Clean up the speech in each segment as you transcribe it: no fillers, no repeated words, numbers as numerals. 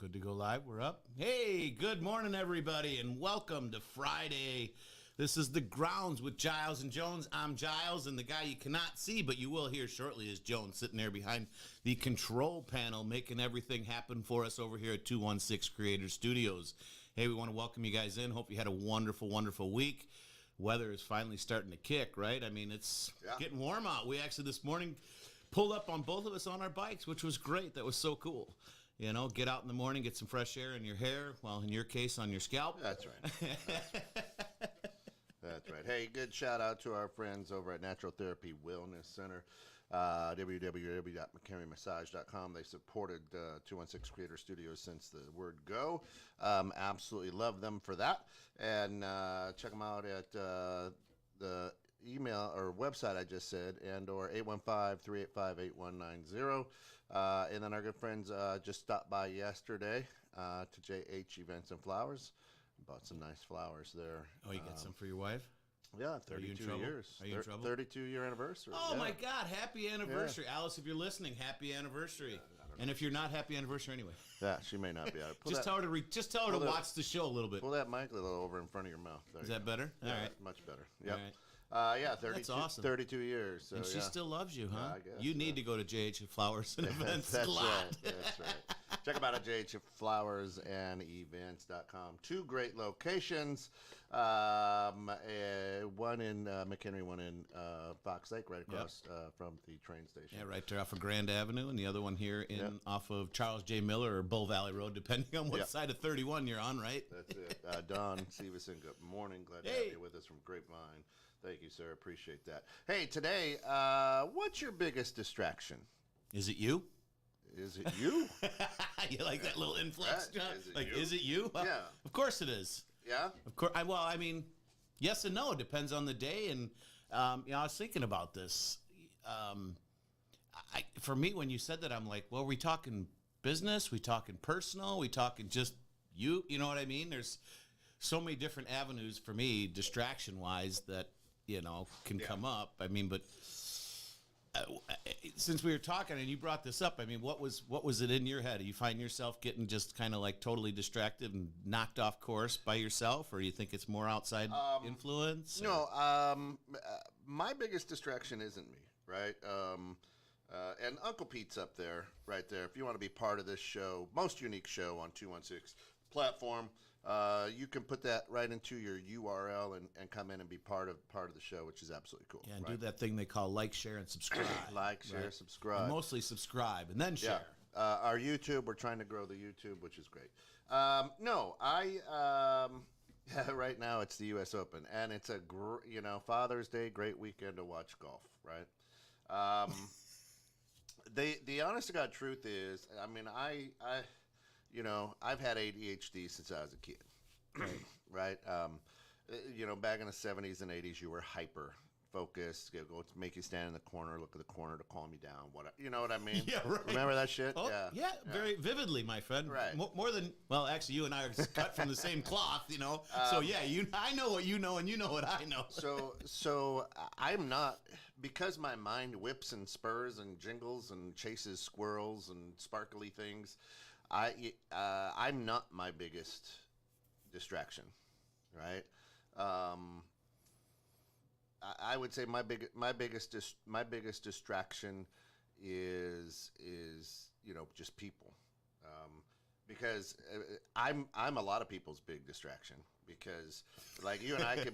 Good to go live. We're up. Hey, good morning, everybody, and welcome to Friday. This is The Grounds with Giles and Jones. I'm Giles, and the guy you cannot see, but you will hear shortly, is Jones, sitting there behind the control panel, making everything happen for us over here at 216 Creator Studios. Hey, we want to welcome you guys in. Hope you had a wonderful, wonderful week. Weather is finally starting to kick, right? I mean, it's getting warm out. We actually this morning pulled up on both of us on our bikes, which was great. That was so cool. You know, get out in the morning, get some fresh air in your hair. Well, in your case, on your scalp. That's right. That's right. Hey, good shout out to our friends over at Natural Therapy Wellness Center, www.mchenrymassage.com. They supported 216 Creator Studios since the word go. Absolutely love them for that. And check them out at the email or website I just said, and or 815-385-8190. And then our good friends just stopped by yesterday to JH Events and Flowers. Bought some nice flowers there. Oh, you got some for your wife? Yeah, 32 years. Are you in trouble? 32-year anniversary. Oh, my God. Happy anniversary. Yeah. Alice, if you're listening, happy anniversary. And if you're not, happy anniversary anyway. Yeah, she may not be out. Just tell her to watch the show a little bit. Pull that mic a little over in front of your mouth. Is that better? Yeah, all right. Much better. Yep. All right. Yeah, 32, that's awesome. 32 years. So, and she still loves you, huh? Yeah, I guess, you need to go to JH Flowers and Events That's a lot. Right. That's right. Check them out at jhflowersandevents.com. Two great locations. One in McHenry, one in Fox Lake, right across from the train station. Yeah, right there off of Grand Avenue, and the other one here off of Charles J. Miller or Bull Valley Road, depending on what side of 31 you're on, right? That's it. Don Severson, good morning. Glad to have you with us from Grapevine. Thank you, sir. Appreciate that. Hey, today, what's your biggest distraction? Is it you? Is it you? You like that little inflex, John? Is it you? Well, yeah. Of course it is. Yeah? Of course. I mean, yes and no. It depends on the day. And, I was thinking about this. For me, when you said that, I'm like, well, are we talking business? We talking personal? We talking just you? You know what I mean? There's so many different avenues for me, distraction-wise, that, can come up. I mean, but since we were talking and you brought this up, I mean, what was it in your head? Do you find yourself getting just kind of like totally distracted and knocked off course by yourself, or you think it's more outside influence? No, my biggest distraction isn't me, right? And Uncle Pete's up there, right there. If you want to be part of this show, most unique show on 216 platform, you can put that right into your URL and come in and be part of the show, which is absolutely cool. Yeah, and do that thing they call like, share, and subscribe. Like, share, subscribe. And mostly subscribe and then share. Yeah. Our YouTube, we're trying to grow the YouTube, which is great. Right now it's the U.S. Open, and it's a Father's Day, great weekend to watch golf, right? The honest to God truth is, I mean, I've had ADHD since I was a kid, right? Back in the 70s and 80s, you were hyper focused. Go make you stand in the corner, look at the corner to calm you down. You know what I mean? Yeah, right. Remember that shit? Oh, yeah, very vividly, my friend. Right. More than, well, actually, you and I are cut from the same cloth, So, I know what you know, and you know what I know. So I'm not, because my mind whips and spurs and jingles and chases squirrels and sparkly things, I'm not my biggest distraction, right? I would say my biggest distraction is just people, because I'm a lot of people's big distraction. Because like you and I could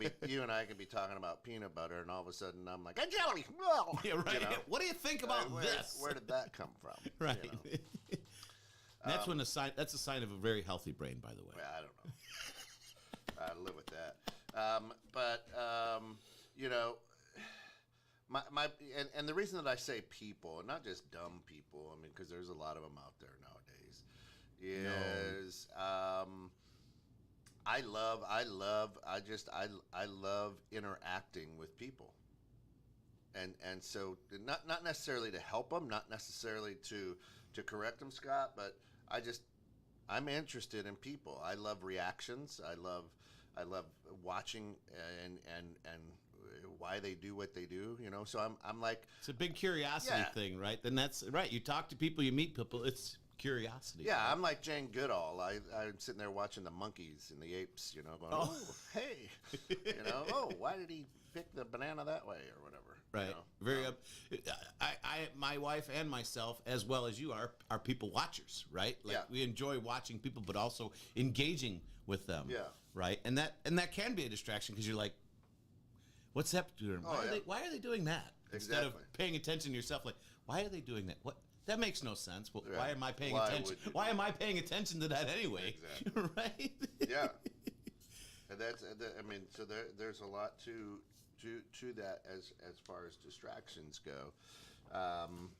be talking about peanut butter, and all of a sudden I'm like, a jelly. Yeah, right. What do you think about this? Where did that come from? Right. That's that's a sign of a very healthy brain, by the way. Well, I don't know. I live with that. And the reason that I say people, and not just dumb people, I mean, because there's a lot of them out there nowadays, is I love interacting with people. And so not necessarily to help them, not necessarily to correct them, Scott, but I'm interested in people. I love reactions. I love watching and why they do what they do, So I'm like, it's a big curiosity thing, right? Then that's right. You talk to people, you meet people. It's curiosity. Yeah, I'm like Jane Goodall. I'm sitting there watching the monkeys and the apes, going, oh, hey, oh, why did he pick the banana that way or whatever? Right. Very up. My wife and myself, as well as you are people watchers, right? Like we enjoy watching people, but also engaging with them. Yeah. Right. And that can be a distraction because you're like, what's that doing? Why are they doing that? Instead of paying attention to yourself, like, why are they doing that? What? That makes no sense. Well, why am I paying attention? Why am I paying attention to that anyway? Exactly. Right? Yeah. And so there's a lot to that as far as distractions go. And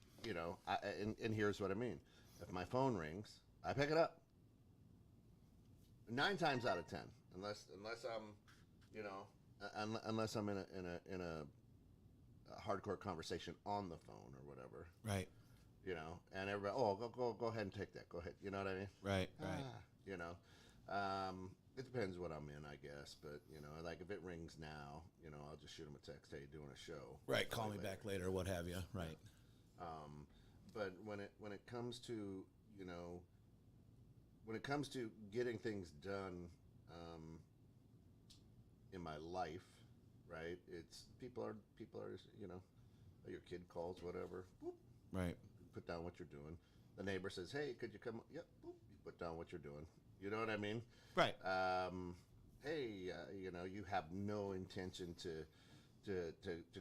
here's what I mean. If my phone rings, I pick it up. 9 times out of 10, unless I'm in a hardcore conversation on the phone or whatever. Right. And everybody, go ahead and take that. Go ahead. You know what I mean? Right. It depends what I'm in, I guess. But, like if it rings now, I'll just shoot them a text. Hey, doing a show. Right. Call me back later, or what have you. Right. But when it comes to, when it comes to getting things done in my life, right? It's people are, your kid calls, whatever. Boop. Right. Put down what you're doing. The neighbor says, hey, could you come? Yep. Boop. You put down what you're doing. You know what I mean? Right. Hey, you have no intention to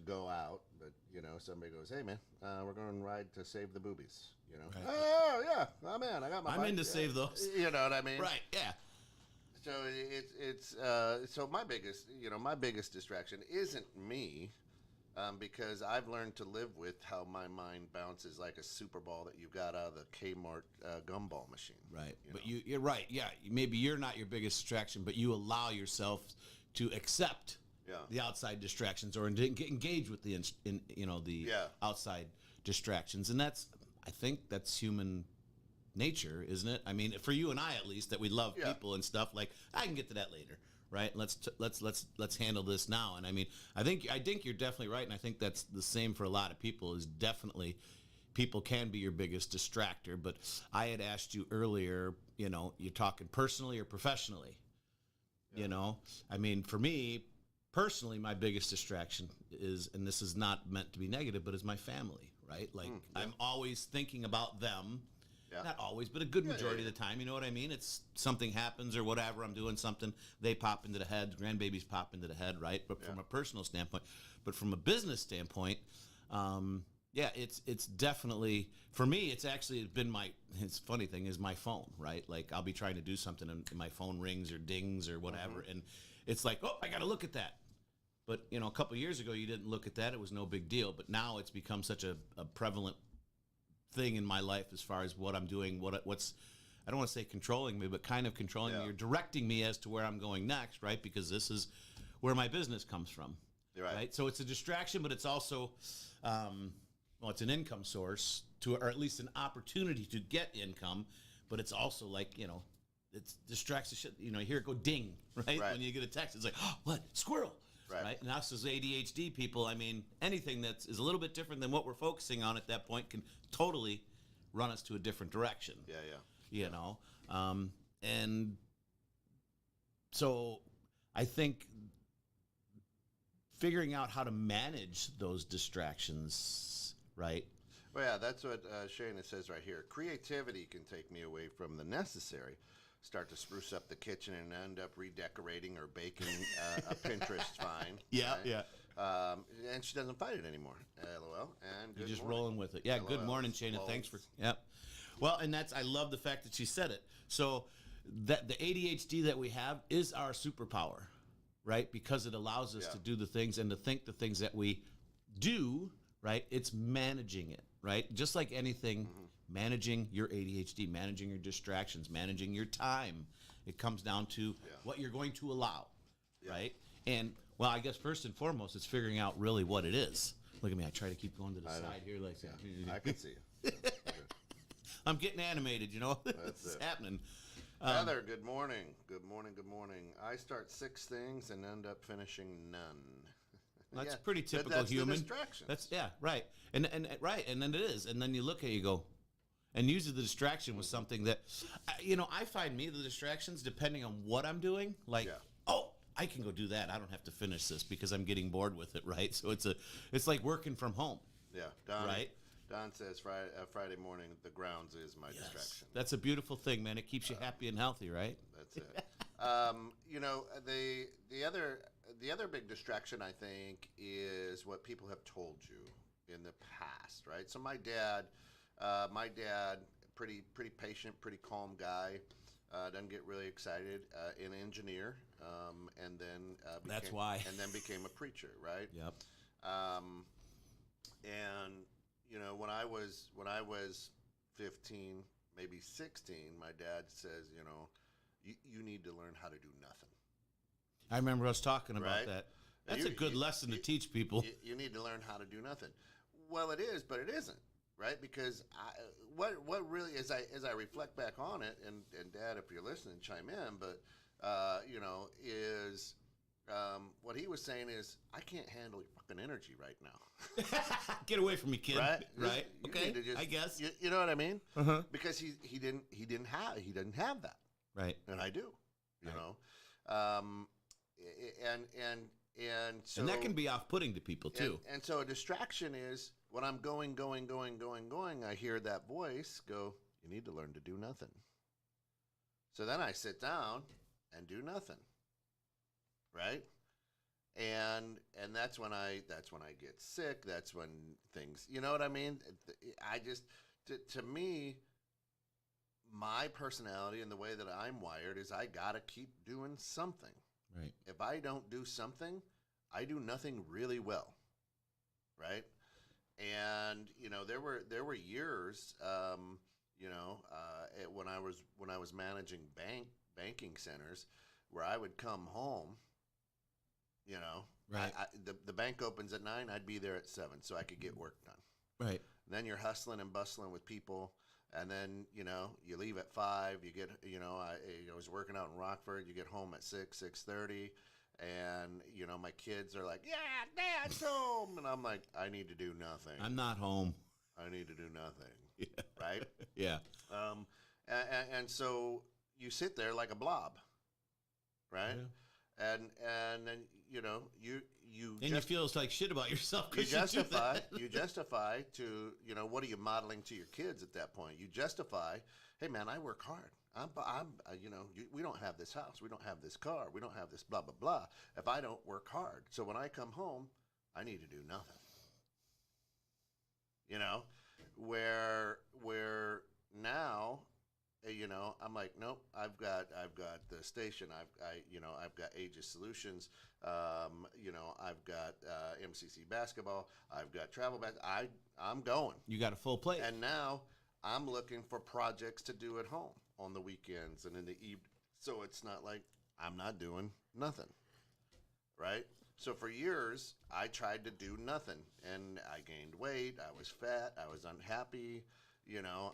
go out, but somebody goes, hey man, we're going to ride to save the boobies. Right. Oh yeah, oh man, I got my. I'm bike. in to save those. You know what I mean? Right. Yeah. So it's so my biggest distraction isn't me. Because I've learned to live with how my mind bounces like a Super Ball that you got out of the Kmart gumball machine. Right. But you're right. Yeah. Maybe you're not your biggest distraction, but you allow yourself to accept the outside distractions or engage with the outside distractions. And I think that's human nature, isn't it? I mean, for you and I, at least, that we love people and stuff, like, I can get to that later. Right. Let's handle this now. And I mean, I think you're definitely right. And I think that's the same for a lot of people. Is definitely people can be your biggest distractor. But I had asked you earlier, you're talking personally or professionally. Yeah. I mean, for me personally, my biggest distraction is, and this is not meant to be negative, but is my family. Right. Like I'm always thinking about them. Yeah. Not always, but a good majority of the time. You know what I mean? It's something happens or whatever. I'm doing something. They pop into the head. Grandbabies pop into the head, right? But from a personal standpoint, but from a business standpoint, it's definitely, for me, it's been it's funny thing is my phone, right? Like I'll be trying to do something and my phone rings or dings or whatever. And it's like, oh, I got to look at that. But, a couple of years ago, you didn't look at that. It was no big deal. But now it's become such a prevalent thing in my life as far as what I'm doing, what's I don't want to say controlling me, but kind of controlling me. You're directing me as to where I'm going next, right? Because this is where my business comes from, right? So it's a distraction, but it's also, it's an income source or at least an opportunity to get income, but it's also like, it distracts the shit. You hear it go ding, right? When you get a text, it's like, oh, what? Squirrel. Right. And us as ADHD people, I mean, anything that is a little bit different than what we're focusing on at that point can totally run us to a different direction. And so I think figuring out how to manage those distractions, right? Well, yeah, that's what Shayna says right here. Creativity can take me away from the necessary. Start to spruce up the kitchen and end up redecorating or baking a Pinterest find. Yeah, right? yeah. And she doesn't fight it anymore. LOL. And you're just morning. Rolling with it. Yeah, LOL. Good morning, Shayna. Thanks for. Yep. Well, and I love the fact that she said it. So that the ADHD that we have is our superpower, right? Because it allows us to do the things and to think the things that we do, right? It's managing it, right? Just like anything. Managing your ADHD, managing your distractions, managing your time. It comes down to what you're going to allow, right? And, well, I guess first and foremost, it's figuring out really what it is. Look at me. I try to keep going to the side here like that. I can see you. I'm getting animated, It's happening. Heather, good morning. Good morning, good morning. I start 6 things and end up finishing none. That's pretty typical that's human. The distraction. Right. And then it is. And then you look at it, you go, And usually the distraction was something that, I find the distractions, depending on what I'm doing, like, oh, I can go do that. I don't have to finish this because I'm getting bored with it, right? So it's like working from home. Yeah, Don says Friday morning, the grounds is my distraction. That's a beautiful thing, man. It keeps you happy and healthy, right? That's it. The other big distraction, I think, is what people have told you in the past, right? So my dad, pretty patient, pretty calm guy, doesn't get really excited, an engineer, and then became a preacher, right? Yep. And when I was 15, maybe 16, my dad says, you need to learn how to do nothing. I remember us talking about Right? that. That's a good lesson to teach people. You need to learn how to do nothing. Well, it is, but it isn't, right? Because what really, as I reflect back on it, and Dad, if you're listening, chime in. But what he was saying is, I can't handle your fucking energy right now. Get away from me, kid. Right? Okay. I guess. You know what I mean? Uh-huh. Because he didn't have that. Right. And I do. You know. And so, and that can be off-putting to people too. And so a distraction is when I'm going, I hear that voice go, you need to learn to do nothing. So then I sit down and do nothing. Right? And that's when I get sick. That's when things, you know what I mean? I just, to me, my personality and the way that I'm wired is I gotta keep doing something. Right. If I don't do something, I do nothing really well, right? And there were years, when I was managing banking centers, where I would come home. Right. The bank opens at 9. I'd be there at 7, so I could get work done. Right. And then you're hustling and bustling with people. And then, you leave at 5, you get, I was working out in Rockford, you get home at 6:30, and, my kids are like, yeah, Dad's home. And I'm like, I need to do nothing. I'm not home. I need to do nothing. Yeah. Right? Yeah. And so you sit there like a blob, right? Yeah. And then, you feel like shit about yourself. You justify to, what are you modeling to your kids at that point? You justify, hey man, I work hard. We don't have this house. We don't have this car. We don't have this blah, blah, blah. If I don't work hard. So when I come home, I need to do nothing. Where now, I'm like, nope, I've got the station. I've got Aegis Solutions. I've got MCC basketball. I've got travel I'm going. You got a full plate. And now I'm looking for projects to do at home on the weekends and in the evening. So it's not like I'm not doing nothing, right? So for years, I tried to do nothing, and I gained weight. I was fat. I was unhappy.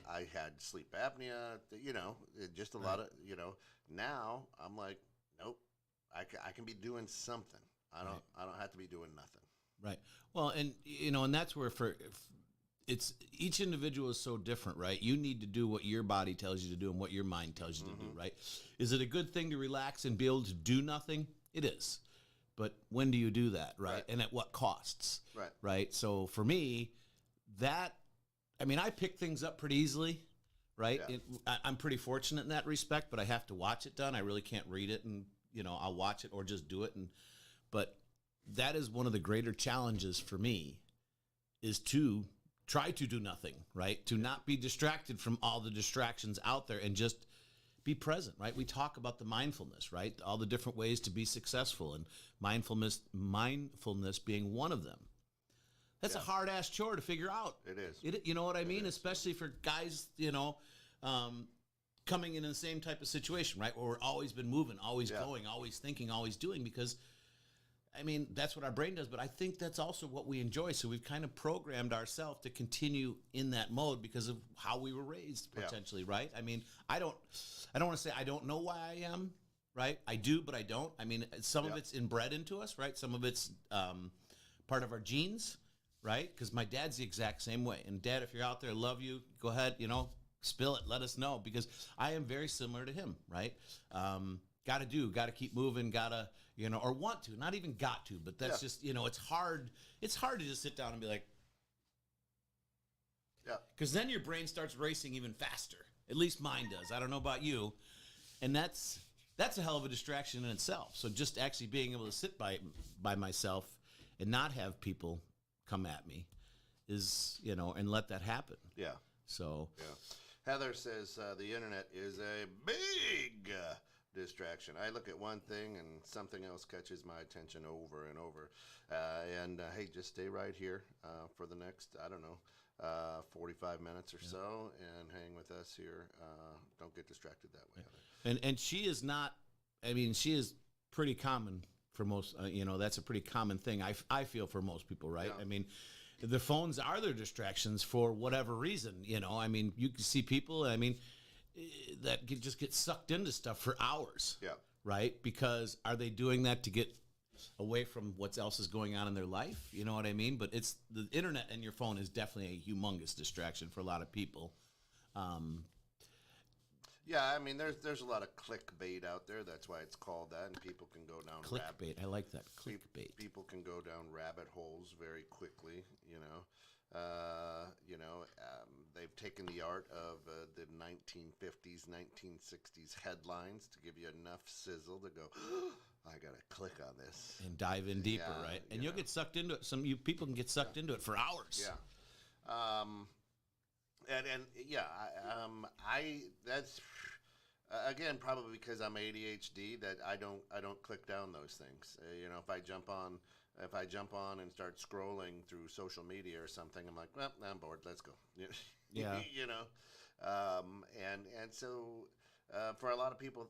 I had sleep apnea, just a lot of, now I'm like, nope, I can be doing something. I don't have to be doing nothing. Right. Well, and, and that's where it's each individual is so different, right? You need to do what your body tells you to do and what your mind tells you to do, right? Is it a good thing to relax and be able to do nothing? It is. But when do you do that, right? And at what costs? Right. Right. So for me, I pick things up pretty easily, right? Yeah. I'm pretty fortunate in that respect, but I have to watch it done. I really can't read it, and I'll watch it or just do it. But that is one of the greater challenges for me, is to try to do nothing, right? To not be distracted from all the distractions out there and just be present, right? We talk about the mindfulness, right? All the different ways to be successful, and mindfulness being one of them. That's a hard-ass chore to figure out. It is. You know what I mean? Especially for guys, coming in the same type of situation, right? Where we're always been moving, always going, always thinking, always doing, because, that's what our brain does. But I think that's also what we enjoy. So we've kind of programmed ourselves to continue in that mode because of how we were raised, potentially, right? I don't want to say I don't know why I am, right? I do, but I don't. Some of it's inbred into us, right? Some of it's part of our genes. Right? Because my dad's the exact same way. And Dad, if you're out there, love you. Go ahead, spill it. Let us know, because I am very similar to him, right? Got to keep moving, or want to, not even got to, but that's just, it's hard. It's hard to just sit down and be like, because then your brain starts racing even faster. At least mine does. I don't know about you. And that's a hell of a distraction in itself. So just actually being able to sit by myself and not have people come at me is, and let that happen. Yeah. So. Yeah. Heather says the internet is a big distraction. I look at one thing and something else catches my attention over and over. Hey, just stay right here for the next, 45 minutes or so, and hang with us here. Don't get distracted that way. And she is not, she is pretty common for most, that's a pretty common thing, I feel, for most people, right? Yeah. The phones are their distractions for whatever reason, you can see people, that just get sucked into stuff for hours. Yeah. Right? Because are they doing that to get away from what else is going on in their life? You know what I mean? But it's the internet, and your phone is definitely a humongous distraction for a lot of people. There's a lot of clickbait out there. That's why it's called that, and people can go down clickbait. I like that, clickbait. People can go down rabbit holes very quickly. They've taken the art of the 1950s, 1960s headlines to give you enough sizzle to go, I gotta click on this and dive in deeper, right? And you'll get sucked into it. People can get sucked into it for hours. Yeah. That's again probably because I'm ADHD that I don't click down those things. If I jump on and start scrolling through social media or something, I'm like, well, I'm bored. Let's go. Yeah. So for a lot of people,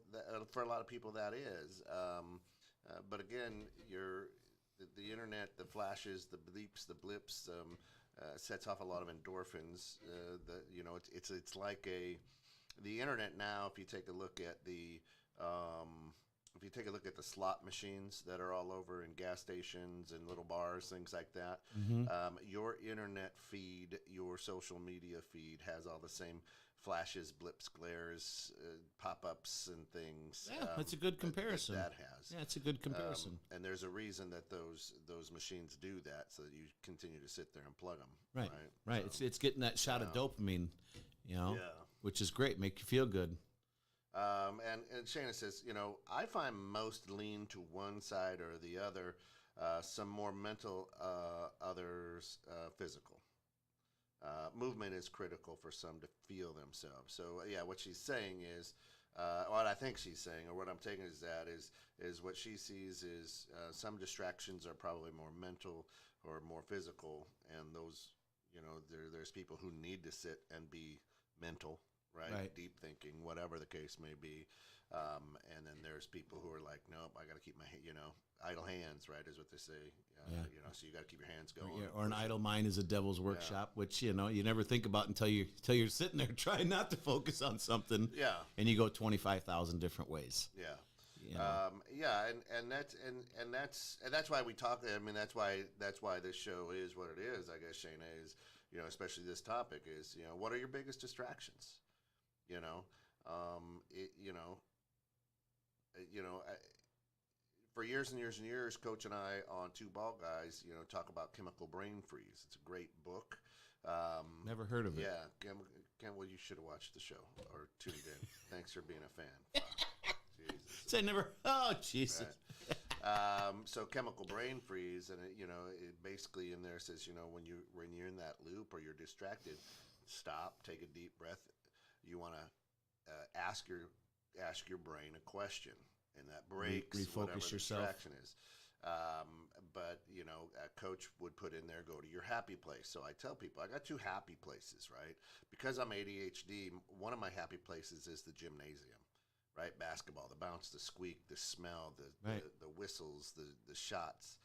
that is. But again, the internet, the flashes, the bleeps, the blips, sets off a lot of endorphins. It's like the internet now. If you take a look at the slot machines that are all over in gas stations and little bars, things like that, your internet feed, your social media feed has all the same flashes, blips, glares, pop-ups, and things. Yeah, that's a good comparison. That has. Yeah, it's a good comparison. And there's a reason that those machines do that, so that you continue to sit there and plug them. Right. So, it's getting that shot of dopamine, which is great, make you feel good. And Shana says, I find most lean to one side or the other, some more mental, others physical. Movement is critical for some to feel themselves. So, what she's saying is, what I think she's saying, or what I'm taking is that is what she sees is some distractions are probably more mental or more physical, and those, there's people who need to sit and be mental, right? Deep thinking, whatever the case may be. And then there's people who are like, nope, I got to keep my, idle hands, right, is what they say. So you got to keep your hands going. Or an idle mind is a devil's workshop, which, you never think about until you're sitting there trying not to focus on something. Yeah. And you go 25,000 different ways. Yeah. And that's why we talk. That's why this show is what it is. I guess, Shana, is, especially this topic is, what are your biggest distractions? For years and years and years, Coach and I on Two Ball Guys, talk about chemical brain freeze. It's a great book. Never heard of it. Yeah, well, you should have watched the show or tuned in. Thanks for being a fan. Jesus. So I never. Oh, Jesus. Right. So chemical brain freeze, and it basically in there says, when you're in that loop or you're distracted, stop, take a deep breath. You want to ask your brain a question. And that breaks whatever the distraction is. But a coach would put in there, go to your happy place. So I tell people, I got two happy places, right? Because I'm ADHD, one of my happy places is the gymnasium, right? Basketball, the bounce, the squeak, the smell, the whistles, the shots,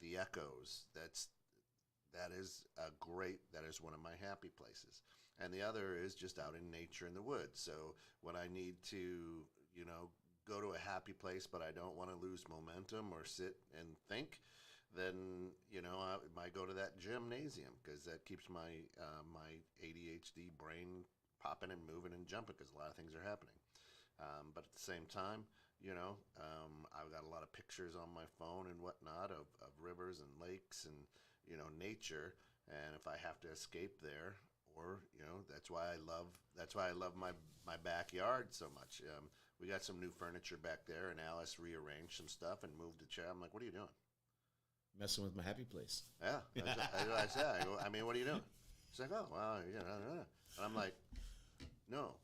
the echoes. That is one of my happy places. And the other is just out in nature in the woods. So when I need to, go to a happy place, but I don't want to lose momentum or sit and think, then I might go to that gymnasium because that keeps my ADHD brain popping and moving and jumping because a lot of things are happening. But at the same time, I've got a lot of pictures on my phone and whatnot of rivers and lakes and, nature. And if I have to escape there, or, that's why I love my backyard so much. We got some new furniture back there, and Alice rearranged some stuff and moved the chair. I'm like, what are you doing? Messing with my happy place. Yeah. I said, I mean, what are you doing? She's like, oh, well, And I'm like, no.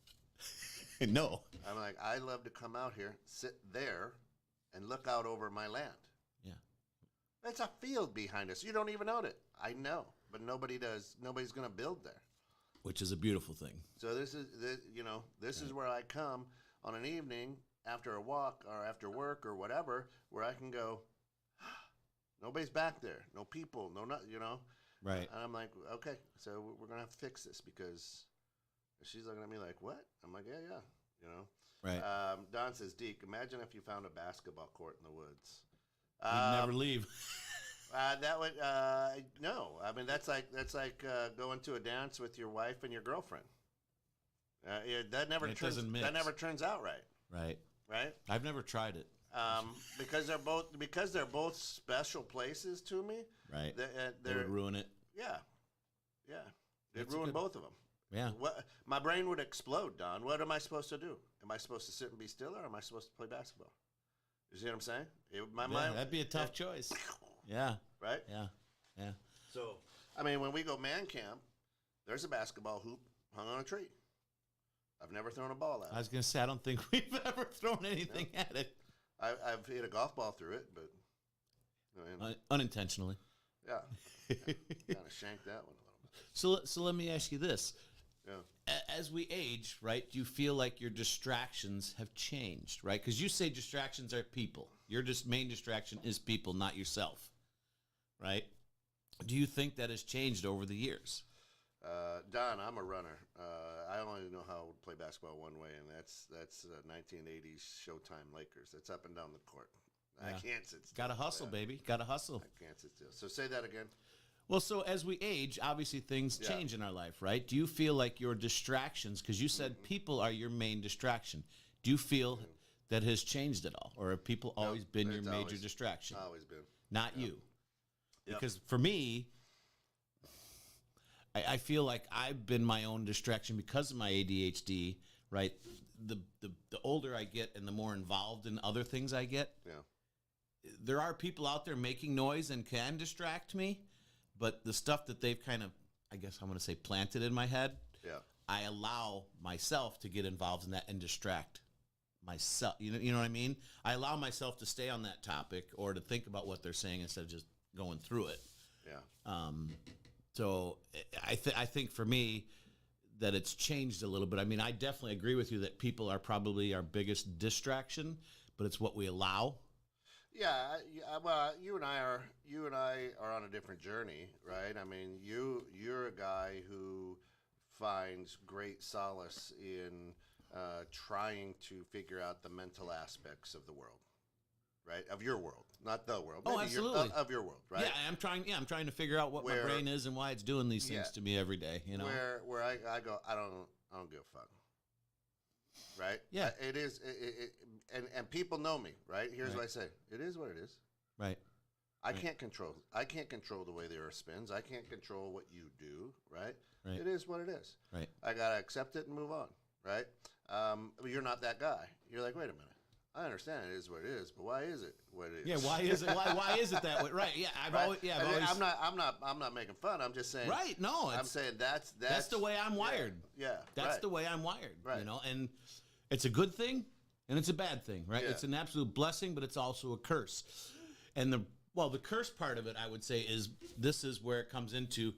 No. I'm like, I love to come out here, sit there, and look out over my land. Yeah. It's a field behind us. You don't even own it. I know, but nobody does. Nobody's going to build there. Which is a beautiful thing. So this is where I come on an evening after a walk or after work or whatever, where I can go, nobody's back there, no people, Right. And I'm like, okay, so we're going to have to fix this because she's looking at me like, what? I'm like, yeah. Right. Don says, Deke, imagine if you found a basketball court in the woods. You'd never leave. That would no. I mean, that's like going to a dance with your wife and your girlfriend. That never turns out right. Right. I've never tried it. Because they're both special places to me. Right. They would ruin it. Yeah. It'd ruin both of them. Yeah. My brain would explode, Don. What am I supposed to do? Am I supposed to sit and be still, or am I supposed to play basketball? You see what I'm saying? Mind. That'd be a tough choice. Yeah. Right? Yeah. So, I mean, when we go man camp, there's a basketball hoop hung on a tree. I've never thrown a ball at it. I was going to say, I don't think we've ever thrown anything at it. I've hit a golf ball through it, but... Unintentionally. Yeah. Kind of shanked that one a little bit. So let me ask you this. Yeah. As we age, right, do you feel like your distractions have changed, right? Because you say distractions are people. Your main distraction is people, not yourself, right? Do you think that has changed over the years? Don, I'm a runner. I only know how to play basketball one way, and that's 1980s Showtime Lakers. It's up and down the court. Yeah. I can't sit still. Got to hustle, baby. Got to hustle. I can't sit still. So say that again. Well, so as we age, obviously things change in our life, right? Do you feel like your distractions, because you said people are your main distraction, do you feel that has changed at all? Or have people always been your major distraction? Always been. Not you. Yep. Because for me, I feel like I've been my own distraction because of my ADHD, right? The older I get and the more involved in other things I get, there are people out there making noise and can distract me, but the stuff that they've kind of, I guess I'm going to say, planted in my head, I allow myself to get involved in that and distract myself. You know what I mean? I allow myself to stay on that topic or to think about what they're saying instead of just going through it. Yeah. So I think for me that it's changed a little bit. I mean, I definitely agree with you that people are probably our biggest distraction, but it's what we allow. Yeah, well, you and I are on a different journey, right? I mean, you're a guy who finds great solace in trying to figure out the mental aspects of the world, right? Of your world, not the world. Oh, absolutely. Of your world, right? Yeah, I'm trying to figure out what my brain is and why it's doing these things to me every day. You know, where I go, I don't give a fuck. Right? Yeah. It is, and people know me, right? Here's what I say. It is what it is. Right. I can't control the way the earth spins. I can't control what you do, right? Right. It is what it is. Right. I got to accept it and move on, right? But you're not that guy. You're like, wait a minute. I understand it is what it is, but why is it what it is? Yeah, why is it? Why is it that way? Right. Yeah, I've always. I'm not making fun. I'm just saying. Right. No. I'm saying that's the way I'm wired. Yeah. That's the way I'm wired. Right. You know, and it's a good thing and it's a bad thing, right? Yeah. It's an absolute blessing, but it's also a curse. And the curse part of it, I would say, is this is where it comes into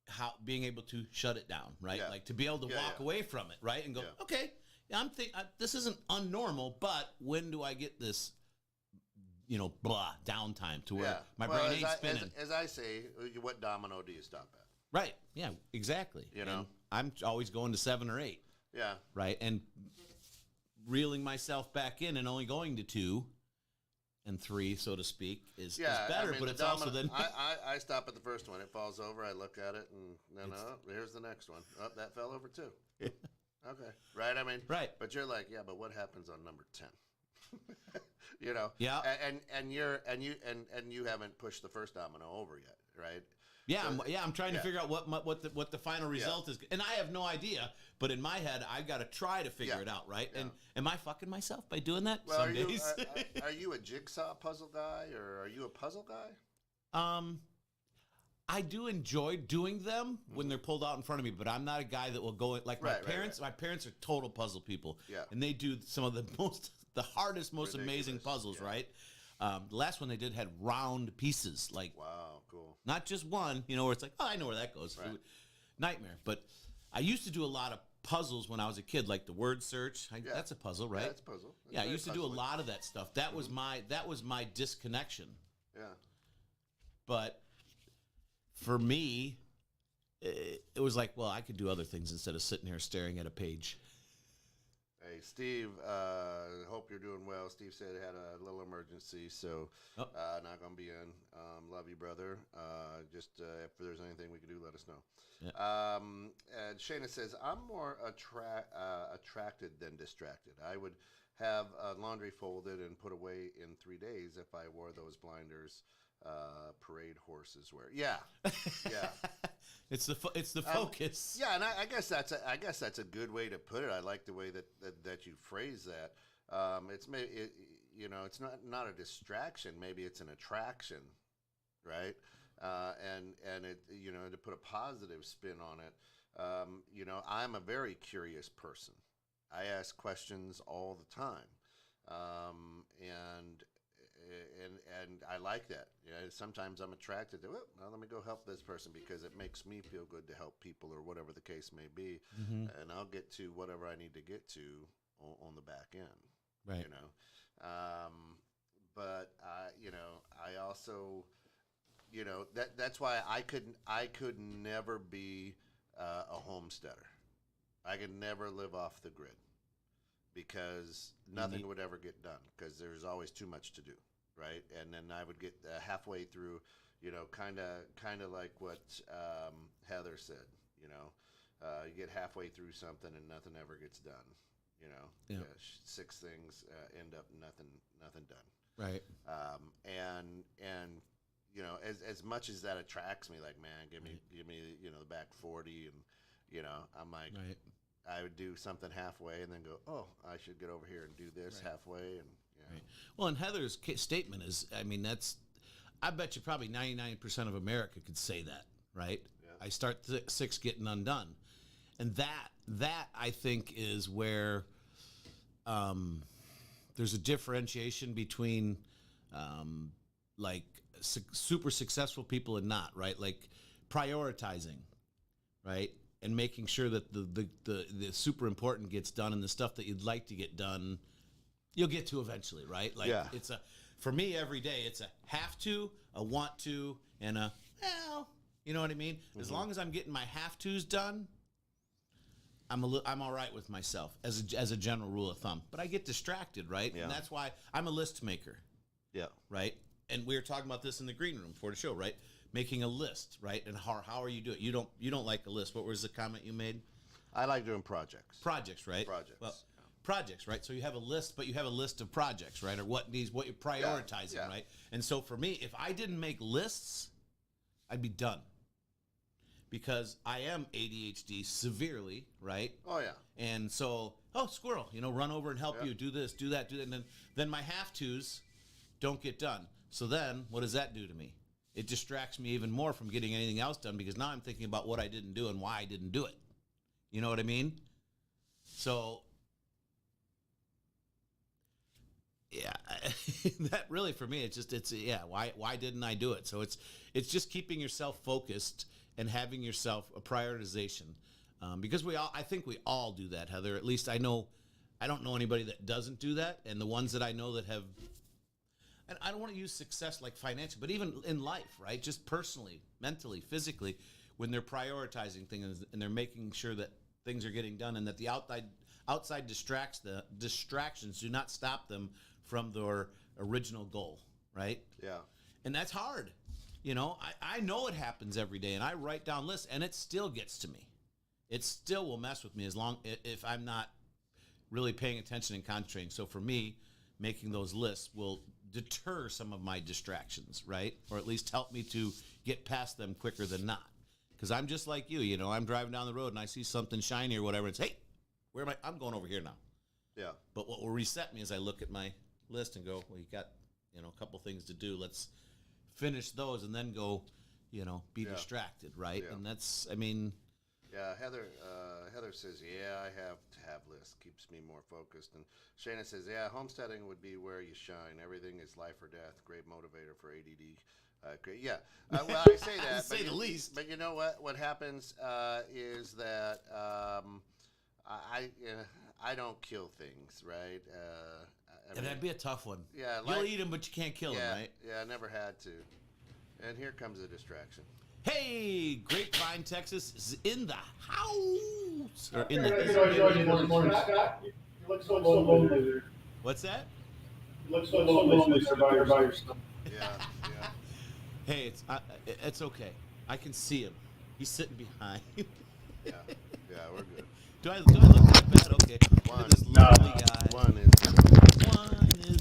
how being able to shut it down, right? Yeah. Like to be able to walk away from it, right? And go, okay. This isn't unnormal, but when do I get this, downtime to where my brain ain't spinning? As I say, what domino do you stop at? Right. Yeah, exactly. You know? And I'm always going to 7 or 8. Yeah. Right. And reeling myself back in and only going to 2 and 3, so to speak, is Yeah, better, I mean, but the it's also dominant- then I stop at the first one. It falls over. I look at it, and no, here's the next one. Oh, that fell over too. Okay, right. I mean, Right. But you're like, yeah, but what happens on number 10? You know. Yeah. And you haven't pushed the first domino over yet, right? Yeah, So- I'm trying to yeah. figure out what the final result is, and I have no idea. But in my head, I've got to try to figure Yeah. it out, right? Yeah. And am I fucking myself by doing that? Well, Some are you, days. are you a jigsaw puzzle guy, or are you a puzzle guy? I do enjoy doing them when they're pulled out in front of me, but I'm not a guy that will go like my Right, right, parents. right. My parents are total puzzle people, Yeah. and they do some of the the hardest, most amazing Ridiculous, puzzles, yeah. right? The last one they did had round pieces, like Wow, cool. not just one, where it's like, oh, I know where that goes. Right. Nightmare. But I used to do a lot of puzzles when I was a kid, like the word search. Yeah. That's a puzzle, right? Yeah, it's a puzzle. It's Yeah, I very used to do a puzzling. lot of that stuff. That was my disconnection. Yeah. But for me, it was like, well, I could do other things instead of sitting here staring at a page. Hey, Steve, hope you're doing well. Steve said he had a little emergency, so Oh. not going to be in. Love you, brother. Just if there's anything we can do, let us know. Yeah. And Shayna says, I'm more attracted than distracted. I would have laundry folded and put away in 3 days if I wore those blinders parade horses wear. Yeah, yeah. It's the focus. Yeah, and I guess that's a good way to put it. I like the way that you phrase that. It's it's not a distraction. Maybe it's an attraction, right? And it to put a positive spin on it. I'm a very curious person. I ask questions all the time, and I like that. Sometimes I'm attracted to it. Well, let me go help this person because it makes me feel good to help people or whatever the case may be, and I'll get to whatever I need to get to on the back end. Right. But I also, that's why I could never be a homesteader. I could never live off the grid because nothing would ever get done because there's always too much to do. Right, and then I would get halfway through, kind of like what Heather said. You get halfway through something and nothing ever gets done. Yeah. 6 things end up nothing done. Right. And as much as that attracts me, like, man, give me the back 40, and I'm like, Right. I would do something halfway and then go, oh, I should get over here and do this halfway, and Right. Well, and Heather's statement is, I bet you probably 99% of America could say that, right? Yeah. I start 6 getting undone. And that I think is where there's a differentiation between super successful people and not, right? Like prioritizing, right? And making sure that the super important gets done and the stuff that you'd like to get done you'll get to eventually, right? Like Yeah. For me every day, it's a have to, a want to, and a well, you know what I mean? As long as I'm getting my have tos done, I'm all right with myself as a general rule of thumb. But I get distracted, right? Yeah. And that's why I'm a list maker, yeah. right? And we were talking about this in the green room before the show, right? Making a list, right? And how are you doing? You don't like a list. What was the comment you made? I like doing projects. Projects, right? Projects. Well, projects, right? So you have a list, but you have a list of projects, right? Or what you're prioritizing, yeah. right? And so for me, if I didn't make lists, I'd be done. Because I am ADHD severely, right? Oh yeah. And so, squirrel, run over and help you, do this, do that, and then my have-tos don't get done. So then what does that do to me? It distracts me even more from getting anything else done because now I'm thinking about what I didn't do and why I didn't do it. You know what I mean? So yeah, that really for me, why didn't I do it? So it's just keeping yourself focused and having yourself a prioritization, because I think we all do that, Heather. At least I don't know anybody that doesn't do that, and the ones that I know that have, and I don't want to use success like financial, but even in life, right? Just personally, mentally, physically, when they're prioritizing things and they're making sure that things are getting done, and that the outside distractions do not stop them from original goal, right? Yeah. And that's hard. You know, I know it happens every day, and I write down lists, and it still gets to me. It still will mess with me if I'm not really paying attention and concentrating. So for me, making those lists will deter some of my distractions, right? Or at least help me to get past them quicker than not. Because I'm just like you, you know, I'm driving down the road and I see something shiny or whatever. It's, hey, where am I? I'm going over here now. Yeah. But what will reset me is I look at my list and go, well, you got, you know, a couple things to do. Let's finish those and then go, you know, be distracted, right? Yeah. And that's, I mean. Yeah, Heather says, yeah, I have to have lists. Keeps me more focused. And Shayna says, yeah, homesteading would be where you shine. Everything is life or death. Great motivator for ADD. Great. Yeah. Well, I say that. Say the least. But you know what? What happens is that I don't kill things, right? That'd be a tough one. Yeah. You'll eat them, but you can't kill them, right? Yeah, I never had to. And here comes a distraction. Hey, Grapevine, Texas is in the house. Or in You look so lonely there. What's that? You look so lonely there by yourself. Yeah. Hey, it's okay. I can see him. He's sitting behind. Yeah, we're good. Do I look that bad? Okay. Look at this lonely guy. One is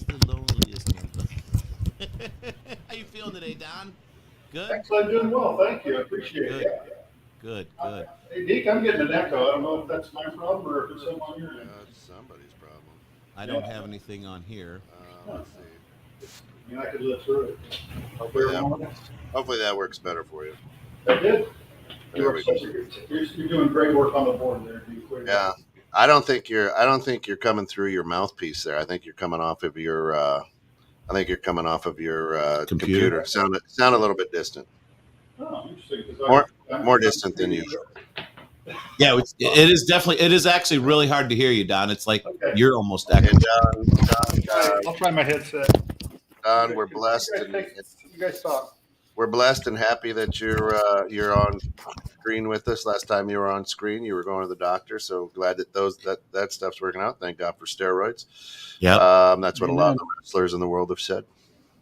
the loneliest one. How you feeling today, Don? Good? Excellent, doing well. Thank you. I appreciate it. Good. Hey, Deke, I'm getting an echo. I don't know if that's my problem or if it's someone on your end. It's somebody's problem. I don't have anything on here. Let's see. I mean, I could live through it. Hopefully that works better for you. I did. There we go. You're doing great work on the board there, Deke. Yeah, I don't think you're coming through your mouthpiece there. I think you're coming off of your. Computer. Sound a little bit distant. Oh, interesting. More distant than usual. Yeah, it is actually really hard to hear you, Don. It's like you're almost echoing. I'll try my headset. Don, we're blessed. You guys talk. We're blessed and happy that you're on screen with us. Last time you were on screen, you were going to the doctor. So glad that that stuff's working out. Thank God for steroids. Yeah, that's what a lot of the wrestlers in the world have said.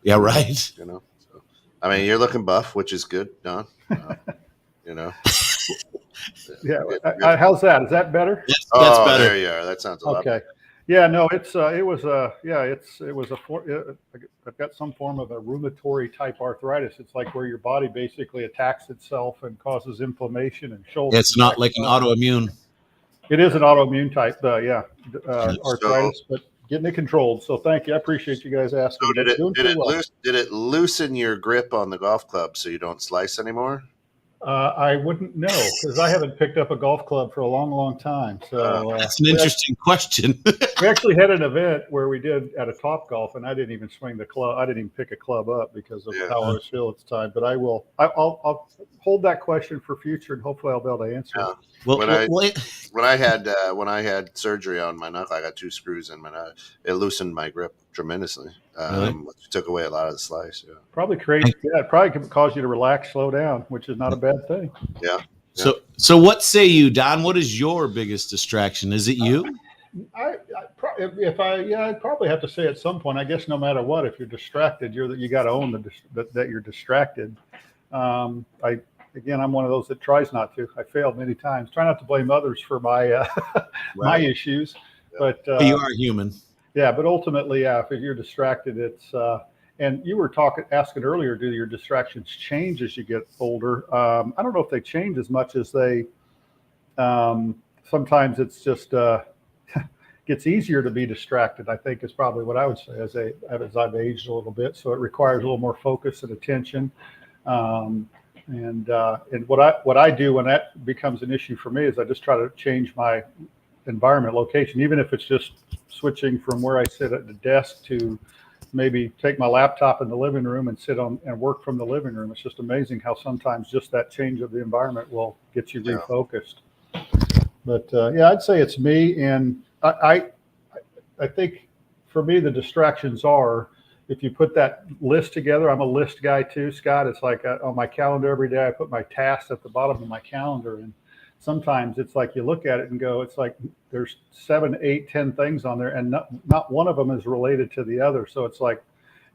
Yeah, right. You know, so, I mean, you're looking buff, which is good, Don. You know. Yeah. How's that? Is that better? Yes, that's better. There you are. That sounds a lot better. Yeah, no, I've got some form of a rheumatoid type arthritis. It's like where your body basically attacks itself and causes inflammation and shoulder. It's not like an autoimmune. It is an autoimmune type, arthritis, but getting it controlled. So thank you. I appreciate you guys asking. So did it loosen your grip on the golf club so you don't slice anymore? I wouldn't know because I haven't picked up a golf club for a long, long time. So that's an interesting question. We actually had an event where we did at a Top Golf, and I didn't even swing the club. I didn't even pick a club up because of how I was feeling at the time. But I'll hold that question for future, and hopefully I'll be able to answer it. Well, when I had surgery on my knuckle, I got 2 screws in my knuckle. It loosened my grip tremendously. Which took away a lot of the slice. Yeah. Probably crazy. Yeah, it probably can cause you to relax, slow down, which is not a bad thing. Yeah. So what say you, Don? What is your biggest distraction? Is it you? I'd probably have to say at some point. I guess no matter what, if you're distracted, you got to own that you're distracted. I'm one of those that tries not to. I failed many times. Try not to blame others for my my issues, but you are human. Yeah, but ultimately, if you're distracted, it's and you were asking earlier, do your distractions change as you get older? I don't know if they change as much as they. Sometimes it's just gets easier to be distracted. I think is probably what I would say as I've aged a little bit. So it requires a little more focus and attention. And what I do when that becomes an issue for me is I just try to change my environment location, even if it's just switching from where I sit at the desk to maybe take my laptop in the living room and sit on and work from the living room. It's just amazing how sometimes just that change of the environment will get you refocused. But I'd say it's me, and I think for me the distractions are, if you put that list together, I'm a list guy too, Scott. It's like on my calendar every day, I put my tasks at the bottom of my calendar. And sometimes it's like you look at it and go, it's like there's 7, 8, 10 things on there, and not one of them is related to the other. So it's like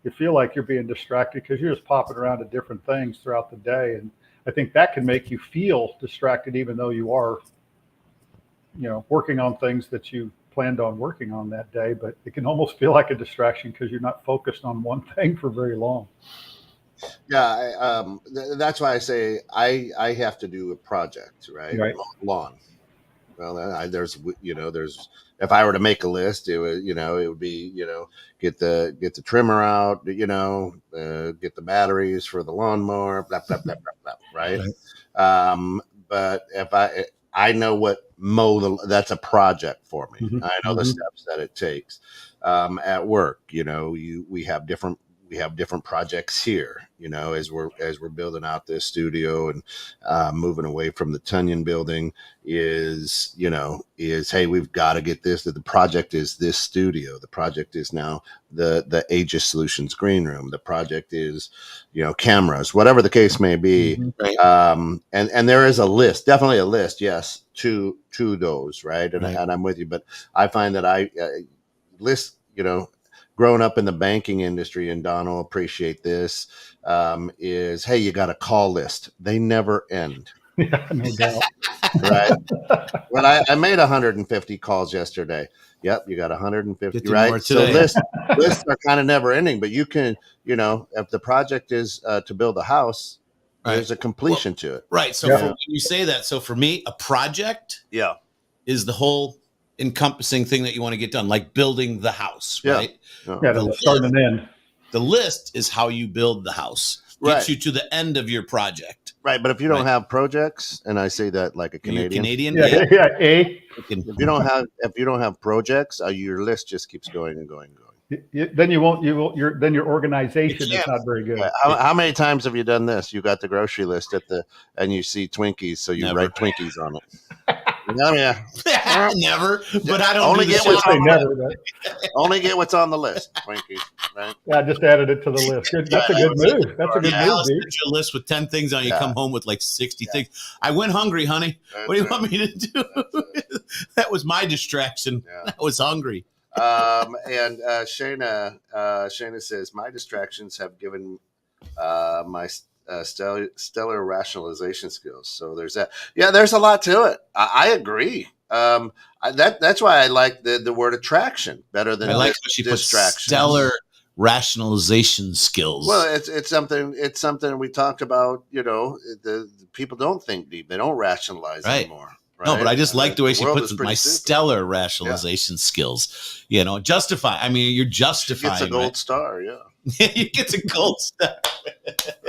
you feel like you're being distracted because you're just popping around to different things throughout the day. And I think that can make you feel distracted, even though you are, working on things that you planned on working on that day. But it can almost feel like a distraction because you're not focused on one thing for very long. Yeah, that's why I say I have to do a project, right? Right. Lawn. Well, there's if I were to make a list, it would be get the trimmer out, get the batteries for the lawnmower, blah blah blah blah blah, right? But if I know what that's a project for me. Mm-hmm. I know the steps that it takes. At work, we have different projects here, as we're building out this studio and moving away from the Tunyon building is hey, we've got to get this. The project is this studio. The project is now the Aegis Solutions green room. The project is cameras, whatever the case may be. Right. And there is a list, definitely a list, yes, to those, right? And I'm with you, but I find that I list, growing up in the banking industry, and Don will appreciate this, is, hey, you got a call list. They never end. Yeah, no doubt. Right. Well, I made 150 calls yesterday. Yep, you got 150, right? So lists are kind of never ending, but you can, if the project is to build a house, there's a completion to it. Right. So when you say that, so for me, a project is the whole encompassing thing that you want to get done, like building the house, right? Yeah, the start and end. The list is how you build the house. Gets you to the end of your project. Right, but if you don't have projects, and I say that like a Canadian, if you don't have projects, your list just keeps going and going and going. Then your organization is not very good. How many times have you done this? You got the grocery list and you see Twinkies, so you write Twinkies on it. Yeah. Never, but I don't only get what's only get what's on the list. Twinkies, right? Yeah, I just added it to the list. That's a good move. That's a good move. A list with 10 things on. You come home with like 60 things. I went hungry, honey. What do you want me to do? That was my distraction. I was hungry. And Shayna says my distractions have given my stellar rationalization skills. So there's that. Yeah, there's a lot to it. I agree. That's why I like the word attraction better than distraction. Stellar rationalization skills. Well, it's something we talked about. The people don't think deep. They don't rationalize anymore. Right? No, but I just like the way she puts it. My stellar rationalization skills. Justify. I mean, you're justifying. It's a gold star. Yeah. You get a gold star.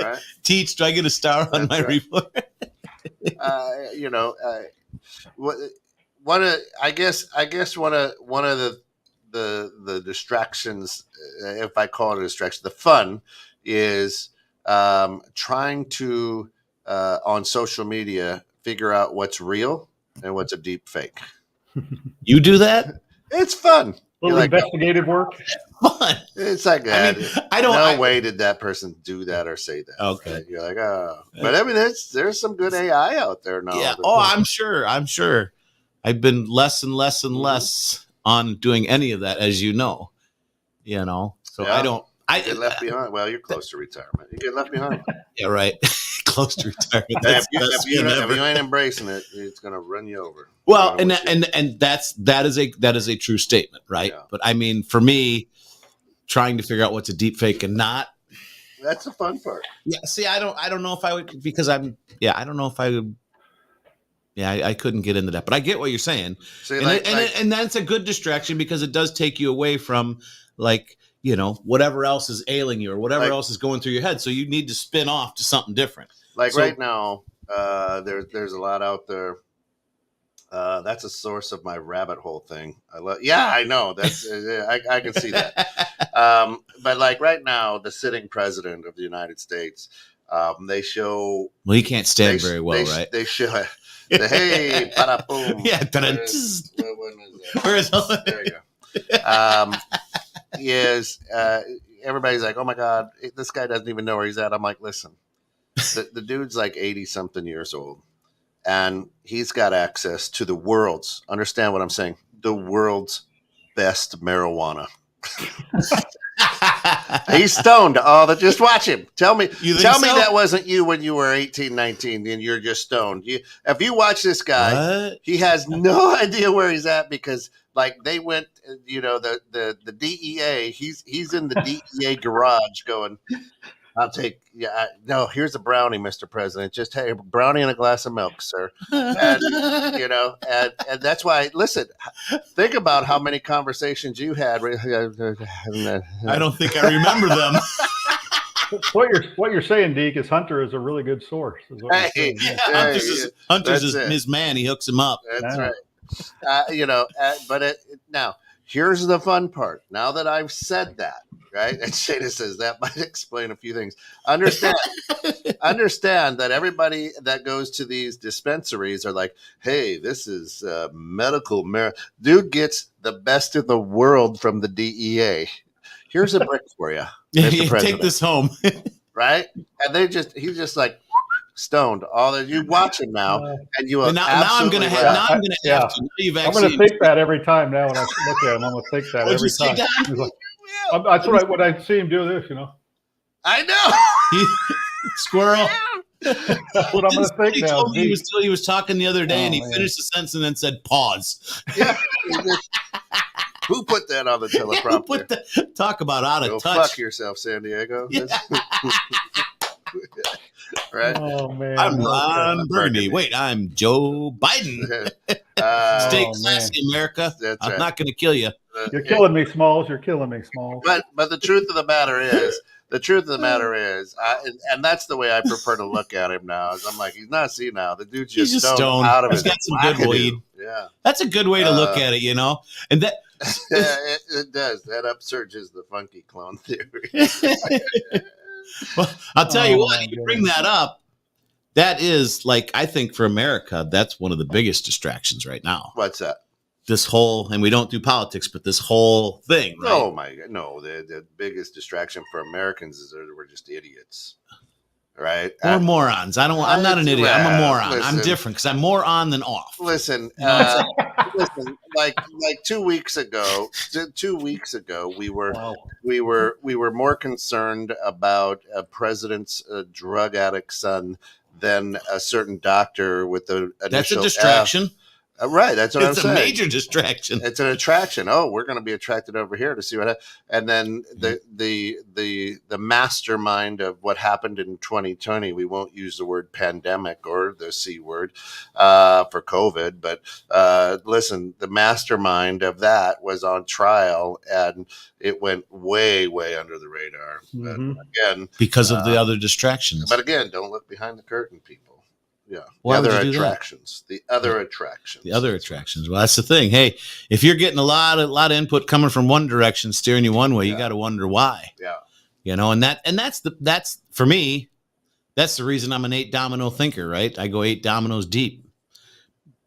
Right. Teach, do I get a star on my report? One of the distractions, if I call it a distraction, the fun is trying to on social media figure out what's real and what's a deep fake. You do that? It's fun. Little investigative work. Fun. It's like that. No way did that person do that or say that. Okay. Right? You're like, oh. But I mean, there's some good AI out there now. Yeah. Oh, I'm sure. I've been less and less and less on doing any of that, as you know. So I don't. You get left behind. Well, you're close to retirement. You get left behind. Yeah, right. Close to retirement. If you ain't embracing it, it's gonna run you over. Well, and that is a true statement, right? Yeah. But I mean, for me, trying to figure out what's a deep fake and not. That's the fun part. Yeah. See, I don't know if I would, because I don't know if I would. Yeah, I couldn't get into that, but I get what you're saying. See, and that's a good distraction because it does take you away from whatever else is ailing you or whatever else is going through your head. So you need to spin off to something different. Right now, there's a lot out there. That's a source of my rabbit hole thing. I know that's I can see that. But right now, the sitting president of the United States, they show. Well, he can't stand very well, right? They show. Hey, bada boom. Yeah. Where is that? There you go. Everybody's like, oh my God, this guy doesn't even know where he's at. I'm like, listen, the dude's like 80 something years old and he's got access to the world's, understand what I'm saying, the world's best marijuana. He's stoned. Just watch him. Tell me so? that wasn't you when you were 18, 19, and you're just stoned. If you watch this guy, What? he has no idea where he's at because like they went, the DEA. He's in the DEA garage going, I'll take, no, here's a brownie, Mr. President. Just hey, a brownie and a glass of milk, sir. And, and that's why, listen, think about how many conversations you had. I don't think I remember them. What you're saying, Deke, is Hunter is a really good source. Is what you're saying. Yeah. Hunter's his man. He hooks him up. That's right. But now, here's the fun part. Now that I've said that, right? And Shana says that might explain a few things. Understand that everybody that goes to these dispensaries are like, hey, this is medical dude gets the best of the world from the DEA. Here's a brick for you. Mr. President. Take this home. Right? And he's just like stoned. You watch him now, and you will. Now I'm gonna have to. I'm gonna think that every time now when I look at him. I'm gonna think that every time. That's what I see him do this, I know. Squirrel. That's what I'm going to think now. He was talking the other day, and he finished the sentence and then said, "Pause." Yeah. Who put that on the teleprompter? Talk about out of Go touch. Fuck yourself, San Diego. Yeah. Right? Oh man. I'm Ron Burgundy. Wait, I'm Joe Biden. Stay classy, America. I'm right. not going to kill you. You're killing me, Smalls. You're killing me, Smalls. But the truth of the matter is, and that's the way I prefer to look at him now. Is I'm like, he's not senile. The dude's just stoned out of He's got some good weed. Yeah, that's a good way to look at it, and that. Yeah, it does. That upsurges the funky clone theory. Well, I'll tell you what, you bring that up. That is I think for America, that's one of the biggest distractions right now. What's that? This whole, and we don't do politics, but this whole thing, right? Oh my God. No, the biggest distraction for Americans is that we're just idiots. Right? We're morons. I'm not an idiot. I'm a moron. Listen, I'm different because I'm more on than off. Listen, like 2 weeks ago, we were more concerned about a president's drug addict son than a certain doctor with the initial That's a distraction. Right, that's what I'm saying. It's a major distraction. It's an attraction. Oh, we're going to be attracted over here to see what happens. And then the mastermind of what happened in 2020. We won't use the word pandemic or the C word for COVID, but listen, the mastermind of that was on trial, and it went way under the radar. Mm-hmm. But again, because of the other distractions. But again, don't look behind the curtain, people. Yeah. Why the would other you do attractions. that? The other attractions. The other attractions. Well, that's the thing. Hey, if you're getting a lot of input coming from one direction, steering you one way, you got to wonder why. Yeah. And that's for me, that's the reason I'm an 8 domino thinker, right? I go 8 dominoes deep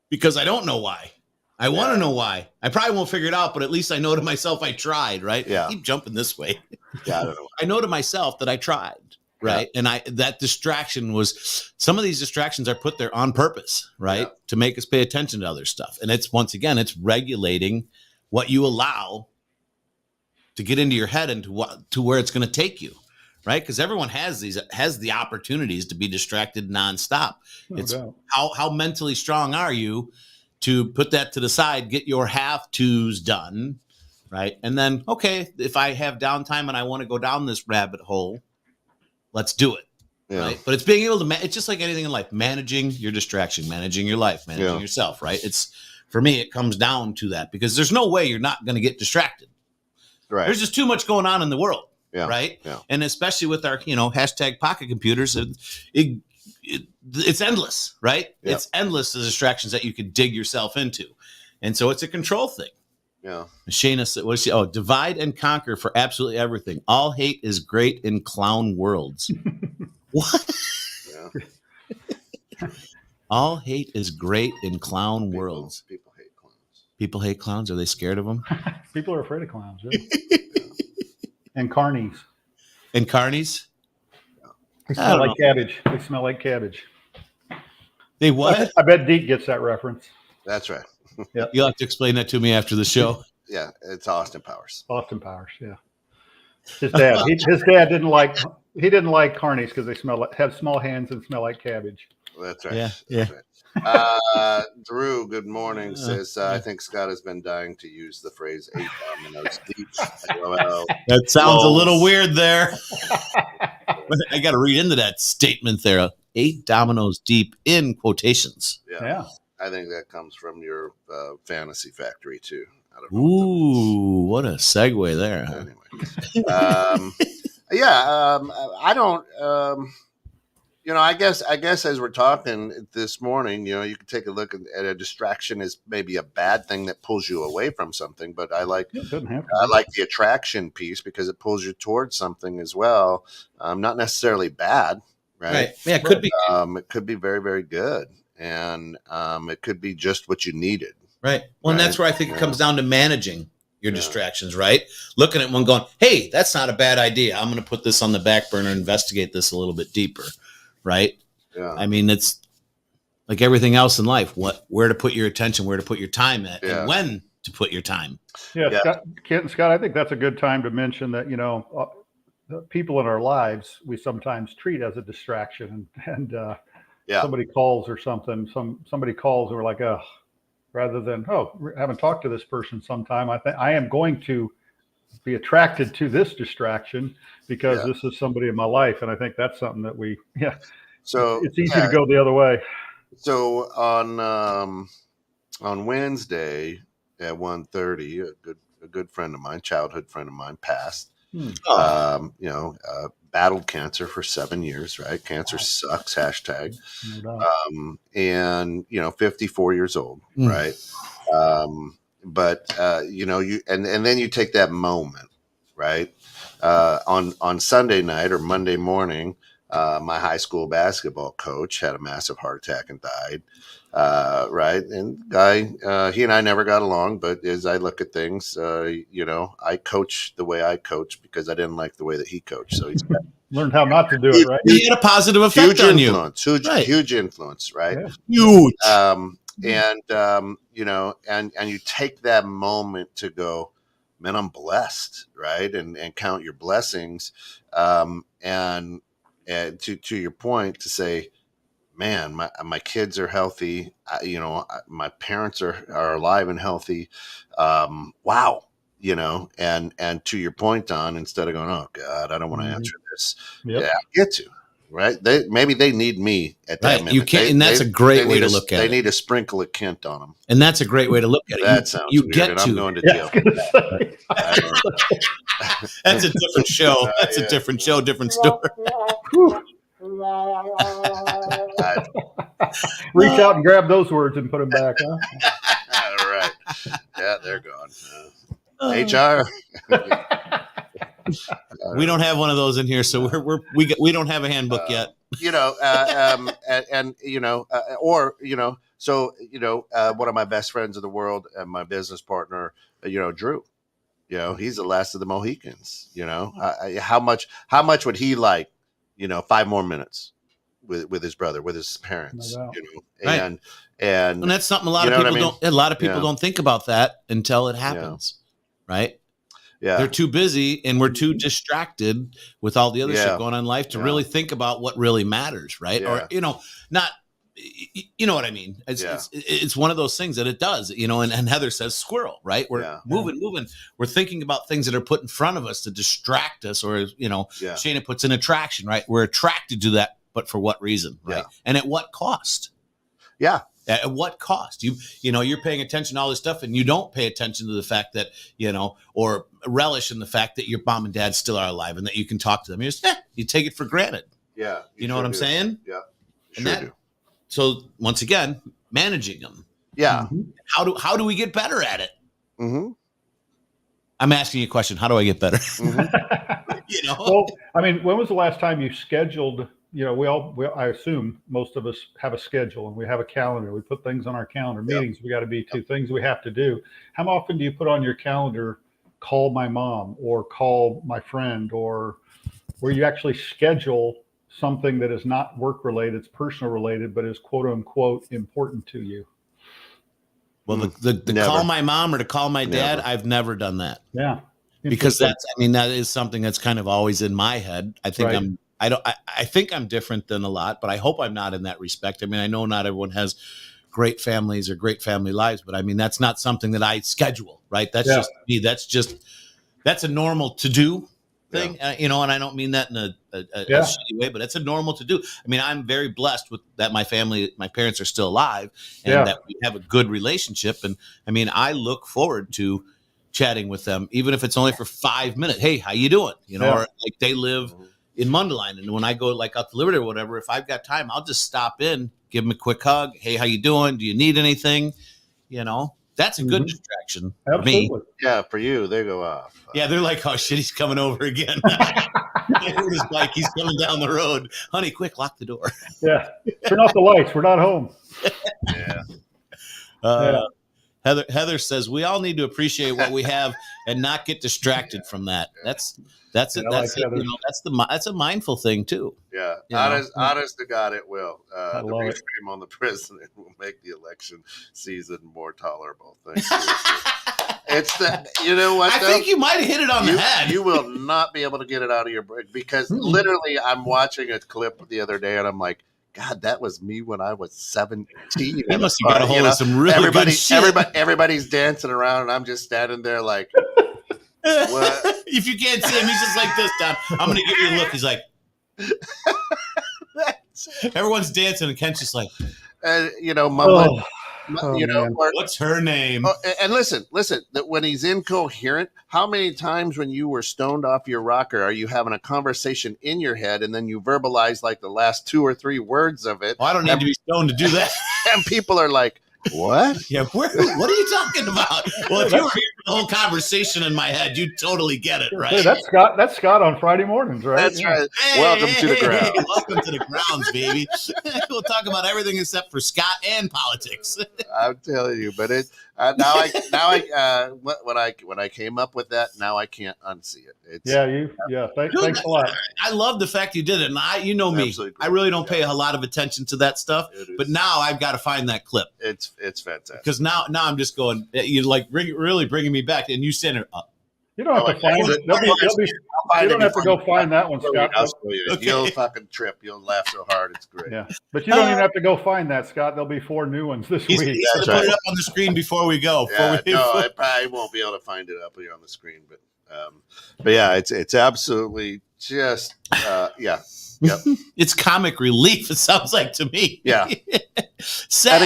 because I don't know why. I want to know why. I probably won't figure it out, but at least I know to myself I tried, right? Yeah. I keep jumping this way. Yeah, I don't know. I know to myself that I tried. Right. Yeah. And that distraction was, some of these distractions are put there on purpose, right? Yeah. To make us pay attention to other stuff. And it's, once again, it's regulating what you allow to get into your head and to where it's going to take you. Right. Because everyone has the opportunities to be distracted nonstop. It's how mentally strong are you to put that to the side, get your have-tos done. Right. And then, okay, if I have downtime and I want to go down this rabbit hole, let's do it. Yeah. Right. But it's being able to, it's just like anything in life, managing your distraction, managing your life, managing yourself. Right. It's, for me, it comes down to that because there's no way you're not going to get distracted. Right. There's just too much going on in the world. Yeah. Right. Yeah. And especially with our, hashtag pocket computers, it's endless. Right. Yeah. It's endless, the distractions that you could dig yourself into. And so it's a control thing. Yeah. Shayna said, what is she? Oh, divide and conquer for absolutely everything. All hate is great in clown worlds. What? Yeah. All hate is great in clown worlds. People hate clowns. People hate clowns. Are they scared of them? People are afraid of clowns. Yeah. And carnies. And carnies? They smell like cabbage. They smell like cabbage. They what? I bet Deke gets that reference. That's right. Yeah, you'll have to explain that to me after the show. Yeah, it's Austin Powers. Austin Powers, yeah. His dad. His dad didn't like carnies because they have small hands and smell like cabbage. That's right. Yeah, yeah. That's right. Drew, good morning. Says I think Scott has been dying to use the phrase 8 dominoes deep. LOL. That sounds a little Lols. weird there. I got to read into that statement there. 8 dominoes deep in quotations. Yeah. I think that comes from your fantasy factory too. I don't know. Ooh, what a segue there. Huh? Anyway, I don't. I guess as we're talking this morning, you can take a look at a distraction as maybe a bad thing that pulls you away from something. But I like the attraction piece because it pulls you towards something as well. Not necessarily bad, right? Yeah, it could be. It could be very, very good, and it could be just what you needed. Right. Well, and that's where I think it comes down to managing your distractions, right? Looking at one going, hey, that's not a bad idea. I'm going to put this on the back burner and investigate this a little bit deeper, right? Yeah. I mean, it's like everything else in life, where to put your attention, where to put your time at, and when to put your time. Yeah, Scott, I think that's a good time to mention that, the people in our lives, we sometimes treat as a distraction and somebody calls or something, somebody calls and we're like, oh, rather than, we haven't talked to this person sometime. I think I am going to be attracted to this distraction because this is somebody in my life. And I think that's something that so it's easy to go the other way. So on Wednesday at 1:30, a good friend of mine, childhood friend of mine passed, battled cancer for 7 years, right? Cancer sucks, hashtag. And 54 years old, right? But and then you take that moment, right? On Sunday night or Monday morning, my high school basketball coach had a massive heart attack and died. Right. And he and I never got along, but as I look at things, I coach the way I coach because I didn't like the way that he coached. So he's learned how not to do it, right? He had a positive effect on you. Huge influence, right? Yeah. Huge. And you take that moment to go, man, I'm blessed, right? And count your blessings. And to your point, to say, man, my kids are healthy. My parents are alive and healthy. Wow. And to your point, Don, instead of going, oh God, I don't want to answer this. Yep. Yeah, I get to, right. Maybe they need me at that minute. You can't, and that's a great way to look at it. They need a sprinkle of Kent on them. And that's a great way to look at it. That sounds you weird, get and to. I'm going to jail. That's a different show. That's a different show, different story. Reach out and grab those words and put them back, huh? All right. Yeah, they're gone. HR. We don't have one of those in here, so we don't have a handbook yet. One of my best friends in the world and my business partner, Drew. He's the last of the Mohicans. How much would he like? 5 more minutes with his brother, with his parents, Right. And that's something a lot of people don't think about that until it happens. Right. Yeah. They're too busy and we're too distracted with all the other shit going on in life to really think about what really matters. Right. Or, not, you know what I mean? It's one of those things that it does, and Heather says squirrel, right? We're moving. We're thinking about things that are put in front of us to distract us, or, Shana puts an attraction, right? We're attracted to that, but for what reason, right? Yeah. And at what cost? Yeah. At what cost? You're paying attention to all this stuff and you don't pay attention to the fact that, or relish in the fact that your mom and dad still are alive and that you can talk to them. You take it for granted. Yeah. You know what I'm saying? Yeah. Sure do. So once again, managing them. Yeah. Mm-hmm. How do we get better at it? Mm-hmm. I'm asking you a question. How do I get better? Mm-hmm. Well, I mean, when was the last time you scheduled? I assume most of us have a schedule and we have a calendar. We put things on our calendar. Meetings we got to be to, things we have to do. How often do you put on your calendar, call my mom or call my friend, or where you actually schedule something that is not work related, it's personal related, but is quote unquote important to you? Well, the call my mom or to call my dad, I've never done that. Yeah. because Interesting. that's, I mean, that is something that's kind of always in my head. I think Right. I think I'm different than a lot, but I hope I'm not in that respect. I mean, I know not everyone has great families or great family lives, but I mean, that's not something that I schedule, right? That's Yeah. just me. That's a normal to do thing, you know, and I don't mean that in a Yeah. shitty way, but it's a normal to do. I mean, I'm very blessed with that. My parents are still alive, and Yeah. that we have a good relationship. And I mean, I look forward to chatting with them, even if it's only for 5 minutes. Hey, how you doing? You know, Yeah. or like they live in Mundelein, and when I go like out to Liberty or whatever, if I've got time, I'll just stop in, give them a quick hug. Hey, how you doing? Do you need anything? You know, that's a good Mhm. distraction for me. Absolutely. Yeah, for you, they go off. Yeah, they're like, oh shit, he's coming over again. I heard his bike. He's coming down the road. Honey, quick, lock the door. Yeah. Turn off the lights. We're not home. Yeah. Heather says we all need to appreciate what we have and not get distracted from that. That's Yeah, it. I That's like it. You know, that's a mindful thing too. Yeah, You know? honest to God, it will. I The love it. reframe on the president will make the election season more tolerable. Thank you. It's the, you know what? I though? think you might have hit it on you, the head. you will not be able to get it out of your brain because literally, I'm watching a clip the other day and I'm like, God, that was me when I was 17. You must have got a hold of some really good shit. Everybody's dancing around and I'm just standing there like, what? If you can't see him, he's just like this, Don. I'm going to give you a look. He's like, everyone's dancing, and Ken's just like, you know, mumbling. Oh, You know, man. what's her name? oh, and listen, that when he's incoherent, how many times when you were stoned off your rocker are you having a conversation in your head and then you verbalize like the last 2 or 3 words of it, Well, I don't need to be stoned to do that. and people are like, "What?" Yeah, what are you talking about? Well, if you were here for the whole conversation in my head, you'd totally get it, right? Hey, that's Scott. That's Scott on Friday mornings, right? That's Yeah. right. Hey, Welcome to the ground. Welcome to the grounds, baby. We'll talk about everything except for Scott and politics. I'm telling you, but it when I came up with that, now I can't unsee it. It's Yeah. Thanks a lot. I love the fact you did it, and you know me, Absolutely. I really don't pay a lot of attention to that stuff. It is. But now I've got to find that clip It's fantastic. because now I'm just going. You like really bringing me back, and you send it up. You don't have to find it. You don't have to go find that one, Scott. Okay. You'll fucking trip. You'll laugh so hard. It's great. Yeah, but you don't even have to go find that, Scott. There'll be 4 new ones this He's week. going That's to put right. it up on the screen before we go. Yeah, no, I probably won't be able to find it up here on the screen, but yeah, it's absolutely just Yep. It's comic relief. It sounds like to me. Yeah. Sad,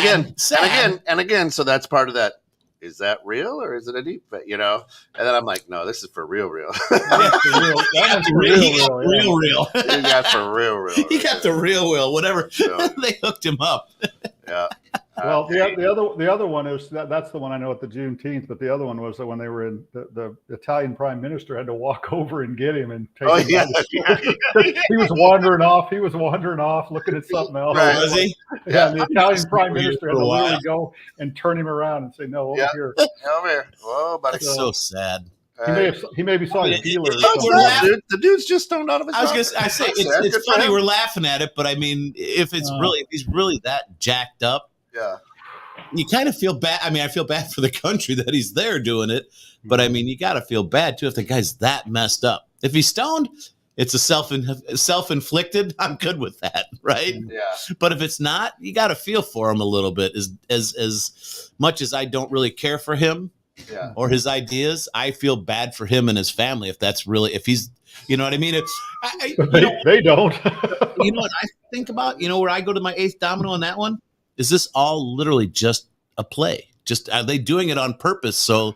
and again. So that's part of that. Is that real or is it a deep fake? You know, and then I'm like, no, this is for real. Yeah, for real. That one's real. He got real. You got for real. He got the real. Whatever. So, They hooked him up. yeah. Well, the other one is that's the one I know at the Juneteenth, but the other one was that when they were in the Italian prime minister had to walk over and get him and take him. Yeah. He was wandering off. Looking at something else. Right. Was he? Yeah, and the Italian prime minister had For a to while. literally go and turn him around and say, "No, over Yeah. here." Over here. Whoa, buddy. That's so sad. He maybe saw his dealer. Or It's something. not- The dude's just stoned out of his. I was rocker. gonna say That's good it's for funny him. we're laughing at it, but I mean, if he's really that jacked up, Yeah. you kind of feel bad. I mean, I feel bad for the country that he's there doing it, but I mean, you got to feel bad too if the guy's that messed up. If he's stoned, it's a self-inflicted. I'm good with that, right? Yeah. But if it's not, you got to feel for him a little bit. As much as I don't really care for him Yeah. or his ideas, I feel bad for him and his family. If he's, you know what I mean? They don't. You know what I think about? You know where I go to my 8th domino on that one? Is this all literally just a play? Just are they doing it on purpose so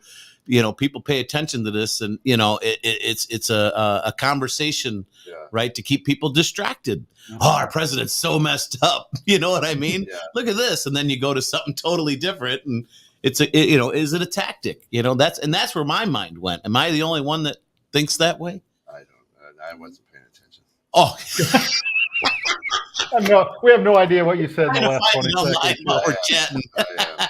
people pay attention to this, and it's a conversation, right, to keep people distracted. Oh, our president's so messed up. You know what I mean? Yeah. Look at this, and then you go to something totally different, and is it a tactic? That's where my mind went. Am I the only one that thinks that way? I wasn't paying attention. Oh. No, we have no idea what you said in the last Find 20 it online seconds. while we're chatting. Yeah.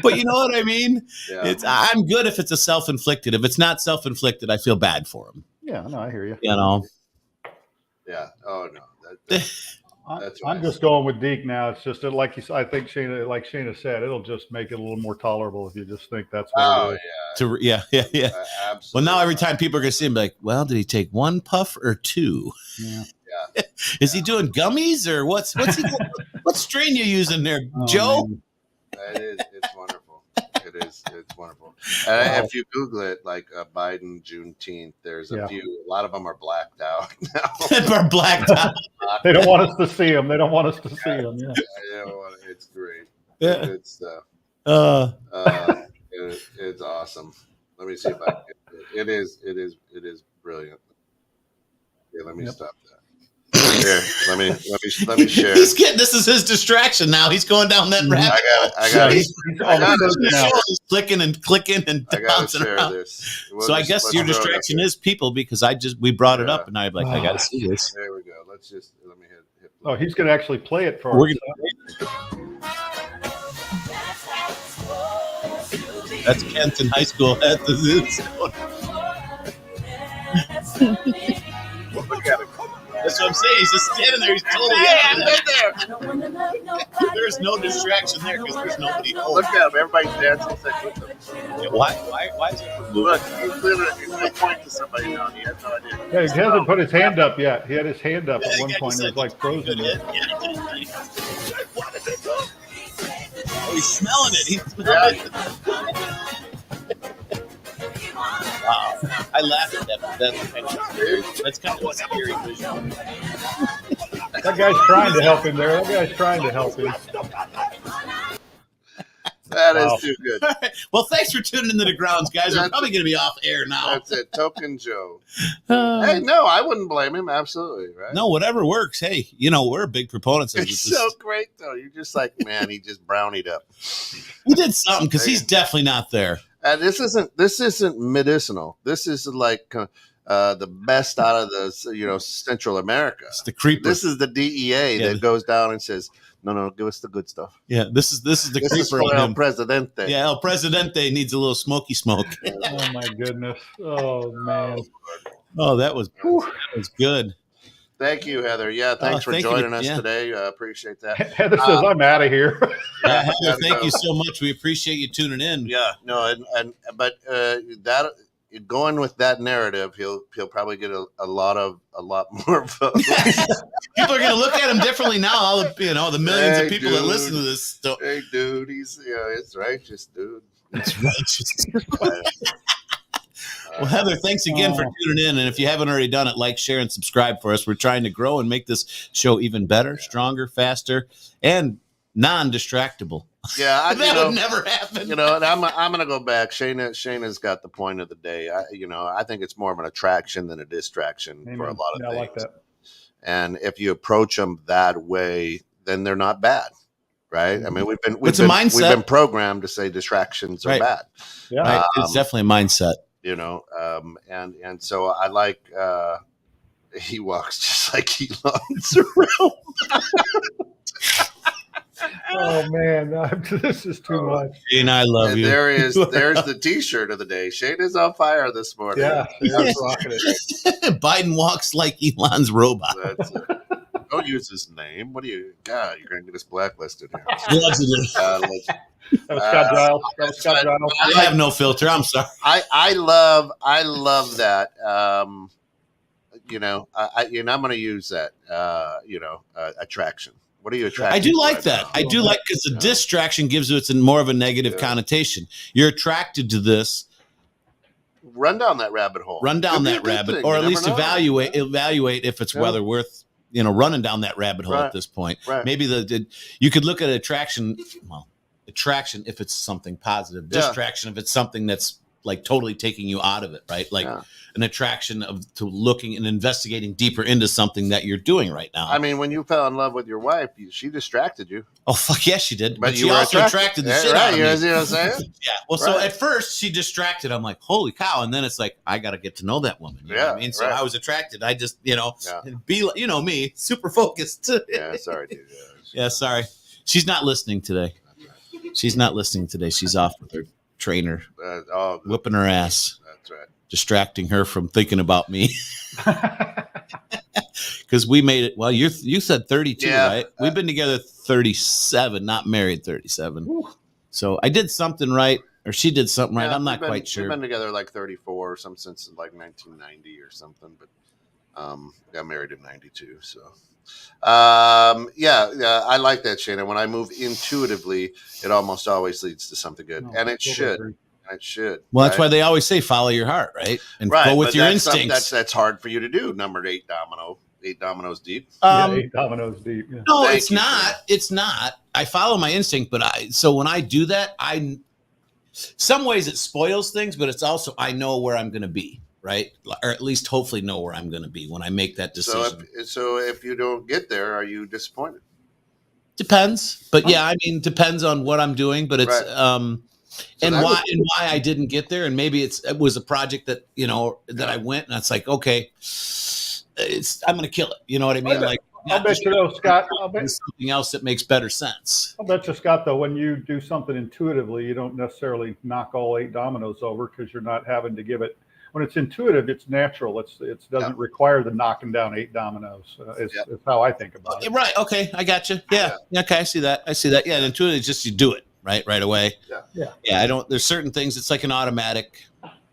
But you know what I mean? Yeah. I'm good if it's a self-inflicted. If it's not self-inflicted, I feel bad for him. Yeah, no, I hear you. You know? Yeah. Oh no. That's I'm just going with Deke now. It's just that, I think Shayna said, it'll just make it a little more tolerable if you just think that's what Oh it is. Yeah. yeah, Well, absolutely. now every time people are gonna see him, like, well, did he take one puff or two? Yeah. Is he doing gummies or what's he doing? What strain you using there, Oh, Joe? man. It's wonderful. It's wonderful. And if you Google it, like Biden Juneteenth, there's a lot of them are blacked out now. Are blacked out. They don't want us to see them. They don't want us to see them. Yeah. It's great. Yeah. Good stuff. Uh, It's awesome. Let me see if I can. It is brilliant. Yeah, let me stop that. Here, let me share. This is his distraction now. He's going down that rabbit hole. I got it. He's He's clicking and bouncing around. This. So I guess your distraction is people, because we brought it up and I'm like, I got to see this. There we go. Let me hit. Oh, he's going to actually play it for We're us. That's Kenton High School at the zoo. That's what I'm saying. He's just standing there. He's totally there. There's no distraction there because there's nobody home. Look at him. Everybody's dancing. With him. Yeah, why is it? Look, he's going to point to somebody now. He has no idea. Yeah, he hasn't put his hand up yet. He had his hand up at one point. It was like frozen. Oh, he's smelling it. He's smelling it. Wow. I laugh at that. That's kind of a scary visual. That guy's trying to help him there. That guy's trying to help him. That is too good. Well, thanks for tuning into the grounds, guys. We're probably going to be off air now. That's it. Token Joe. Hey, no, I wouldn't blame him. Absolutely. Right. No, whatever works. Hey, we're big proponents of It's this. so great, though. You're just like, man, he just brownied up. He did something because he's definitely not there. And this isn't medicinal. This is like the best out of the Central America. It's the creeper. This is the DEA that goes down and says, no, give us the good stuff. Yeah, this is the This is creeper for on El him. Presidente. Yeah, El Presidente needs a little smoky smoke. Oh my goodness. Oh man. Oh, that was good. Thank you, Heather. Yeah, thanks for joining us yeah. today. Appreciate that. Heather says, I'm out of here. Yeah, Heather, thank you so much. We appreciate you tuning in. Yeah, no, but that going with that narrative, he'll probably get a lot more votes. People are going to look at him differently now. All the millions of people that listen to this stuff. Hey, dude, it's righteous, dude. It's righteous. Well, Heather, thanks again for tuning in. And if you haven't already done it, like, share, and subscribe for us. We're trying to grow and make this show even better, stronger, faster, and non-distractible. Yeah, that would never happen. And I'm gonna go back. Shayna's got the point of the day. I think it's more of an attraction than a distraction for a lot of things. I like that. And if you approach them that way, then they're not bad, right? I mean, we've been programmed to say distractions are bad. Yeah, right. It's definitely a mindset. And so I like. He walks just like he longs around. Oh man, this is too much. Shane, I love you. There's the T-shirt of the day. Shane is on fire this morning. Yeah, rocking it. Biden walks like Elon's robot. That's it. Don't use his name. What do you? God, you're gonna get us blacklisted here. Allegedly. That was Scott Giles. I have no filter. I'm sorry. I love that. I'm going to use that. Attraction. What are you attracted? I do like that. I do like, because the distraction gives it more of a negative connotation. You're attracted to this. Run down that rabbit hole. Run down that rabbit, or at least evaluate if it's whether worth running down that rabbit hole at this point. Right. Maybe you could look at attraction. Well, attraction if it's something positive. Distraction if it's something that's like totally taking you out of it, right? Like an attraction to looking and investigating deeper into something that you're doing right now. I mean, when you fell in love with your wife, she distracted you. Oh, fuck yes, she did. But she also attracted the shit out of me. You know what I'm saying? Yeah. Well, so at first she distracted. I'm like, holy cow. And then it's like, I got to get to know that woman. You know what I mean? So I was attracted. I just, be, me, super focused. Yeah, sorry, dude. Yeah, sorry. She's not listening today. She's not listening today. She's off with her trainer, whipping her ass. That's right. Distracting her from thinking about me. because we made it. Well, you said 32, Yeah, right? We've been together 37, not married 37. Whew. So I did something right, or she did something right. Yeah, I'm not we've been, quite sure. We've been together like 34 or some since like 1990 or something, but got married in 92. So yeah, I like that, Shana. When I move intuitively, it almost always leads to something good, No, and it totally should. agree. It should. Well, that's right? why they always say follow your heart, right? And Right, go with but your that's instincts. that's hard for you to do. Numbered 8 dominoes deep. Yeah, Um, 8 dominoes deep. Yeah. no, Thank it's you, not. Shana. It's not. I follow my instinct, but so when I do that, some ways it spoils things, but it's also I know where I'm going to be, right? Or at least hopefully know where I'm going to be when I make that decision. So if you don't get there, are you disappointed? Depends, but yeah, I mean, depends on what I'm doing. But it's Right. and that why I didn't get there, and maybe it was a project that that I went, and it's like okay, I'm going to kill it. You know what I mean? Like I'll bet you though, Scott. there's something else that makes better sense. I'll bet you, Scott, though, when you do something intuitively, you don't necessarily knock all 8 dominoes over because you're not having to give it. When it's intuitive, it's natural. It doesn't require the knocking down 8 dominoes. Is how I think about it. Right. Okay. I got you. Yeah. Okay. I see that. Yeah. And intuitively, it's just you do it right away. Yeah. I don't. There's certain things. It's like an automatic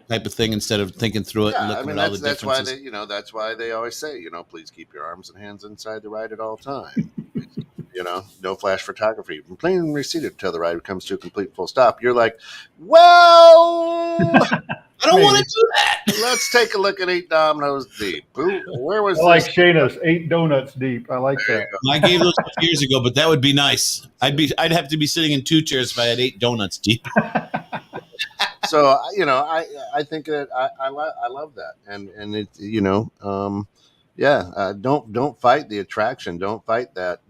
type of thing instead of thinking through it and looking at all the that's why differences. that's why they always say, please keep your arms and hands inside the ride at all times. No flash photography. From plain and receded until the ride comes to a complete full stop. You're like, well, I don't want to do that. let's take a look at 8 dominoes deep. Where was I like this? Shayna's 8 donuts deep. I like that. I gave those years ago, but that would be nice. I'd have to be sitting in 2 chairs if I had 8 donuts deep. So I think that I love that, and it don't fight the attraction, don't fight that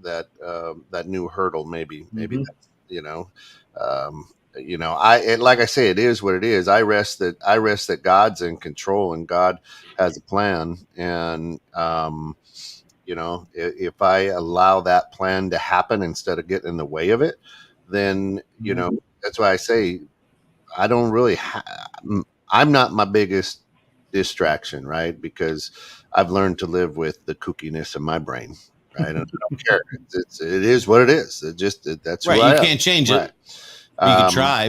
new hurdle. Maybe like I say, it is what it is. I rest that God's in control and God has a plan, and if I allow that plan to happen instead of getting in the way of it, then that's why I say I don't really I'm not my biggest distraction, right? Because I've learned to live with the kookiness of my brain, right? And I don't care. It is what it is. That's right. Who I You am. can't change right. it. You can try,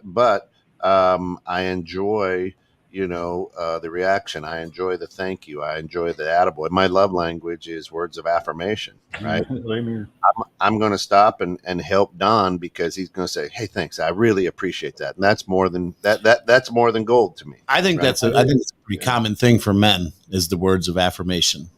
but I enjoy the reaction. I enjoy the thank you. I enjoy the attaboy. My love language is words of affirmation, right? I'm going to stop and help Don because he's going to say, "Hey, thanks. I really appreciate that." And that's more than that's more than gold to me. I think right? that's a pretty common thing for men is the words of affirmation.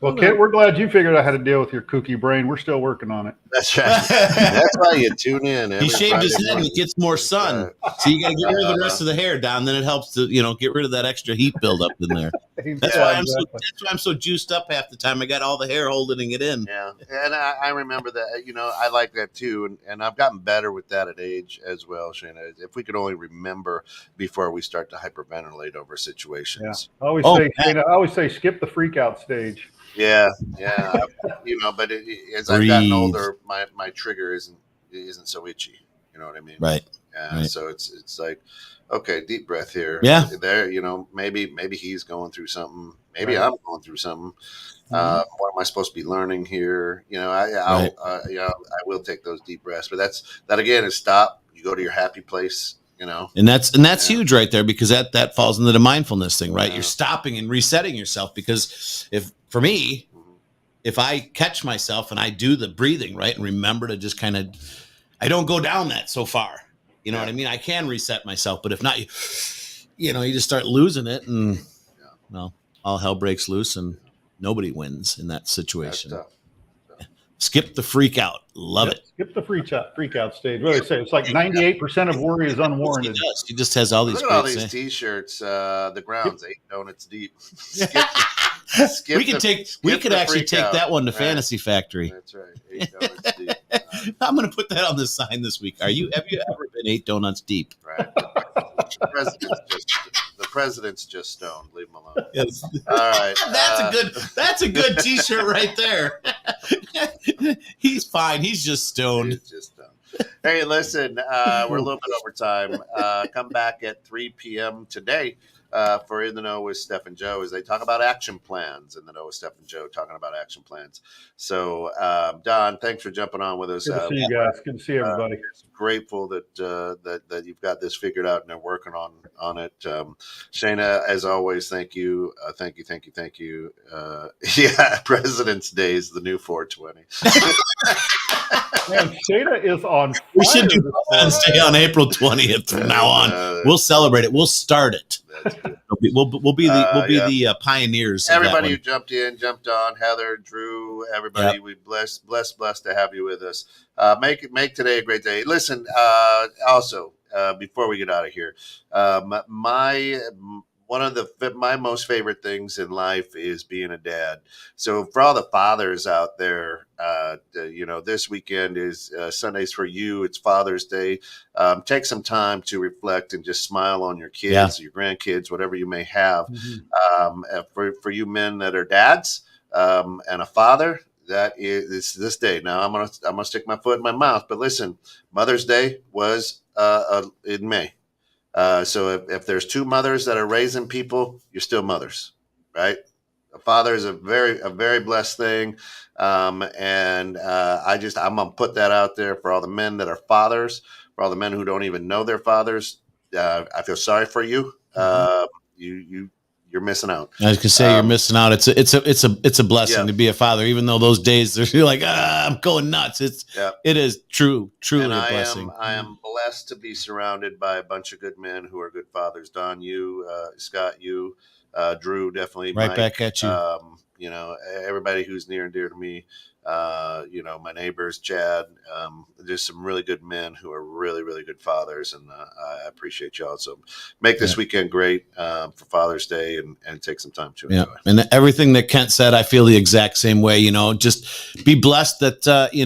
Well, Kent, we're glad you figured out how to deal with your kooky brain. We're still working on it. That's right. That's why you tune in. He shaved Friday his head and it gets more sun. So you got to get rid of the rest of the hair down. Then it helps to, get rid of that extra heat buildup in there. That's why I'm so juiced up half the time. I got all the hair holding it in. Yeah. And I remember that, I like that too. And I've gotten better with that at age as well, Shana. If we could only remember before we start to hyperventilate over situations. Yeah. I always say skip the freak out stage. Yeah. But as I've gotten older, my trigger isn't so itchy. You know what I mean? Right. Yeah. Right. So it's like, okay, deep breath here. Yeah. There, maybe he's going through something. Maybe I'm going through something. What am I supposed to be learning here? I will take those deep breaths, but that again is stop. You go to your happy place. And that's huge right there because that falls into the mindfulness thing, right? You're stopping and resetting yourself because if I catch myself and I do the breathing, right, and remember to just kind of, I don't go down that so far. You know what I mean? I can reset myself, but if not, you just start losing it and well, all hell breaks loose and nobody wins in that situation. Skip the freak out. Love it. Skip the freak out stage. What do they say? It's like 98% of worry is unwarranted. He just has all these. Look at all these T-shirts. The ground's 8 donuts deep. We could actually take that one to Fantasy Factory. That's right. 8 donuts deep. I'm going to put that on the sign this week. Have you ever been 8 donuts deep? Right. The president's just stoned. Leave him alone. Yes. All right. That's a good T-shirt right there. He's fine. He's just stoned. He's just stoned. Hey, listen, we're a little bit over time. Come back at 3 p.m. today. for In the Know with Steph and Joe is they talk about action plans. In the Know with Steph and Joe talking about action plans. So Don, thanks for jumping on with us. Good to see you guys. Good to see everybody. Grateful that that you've got this figured out and they're working on it. Shayna, as always, thank you. Yeah, President's Day is the new 420. Man, Shayna is on fire. We should do President's Day on April 20th from now on. We'll celebrate it. We'll start it. We'll be the pioneers. Everybody who jumped on, Heather, Drew, everybody, we blessed to have you with us. Make today a great day. Listen, also before we get out of here, one of my most favorite things in life is being a dad. So for all the fathers out there, this weekend is Sundays for you. It's Father's Day. Take some time to reflect and just smile on your kids, your grandkids, whatever you may have. For you men that are dads and a father, that is this day. Now I'm gonna stick my foot in my mouth, but listen, Mother's Day was in May. So if there's two mothers that are raising people, you're still mothers, right? A father is a very blessed thing. I'm going to put that out there for all the men that are fathers, for all the men who don't even know their fathers. I feel sorry for you. You're missing out. I was gonna say you're missing out. It's a blessing to be a father, even though those days you're like, I'm going nuts. It is truly and a blessing. I am blessed to be surrounded by a bunch of good men who are good fathers. Don, you, Scott, you, Drew, definitely. Right Mike, back at you. Everybody who's near and dear to me. My neighbors, Chad. There's some really good men who are really, really good fathers, and I appreciate y'all. So make this weekend great for Father's Day, and take some time to enjoy. And everything that Kent said, I feel the exact same way. Just be blessed that you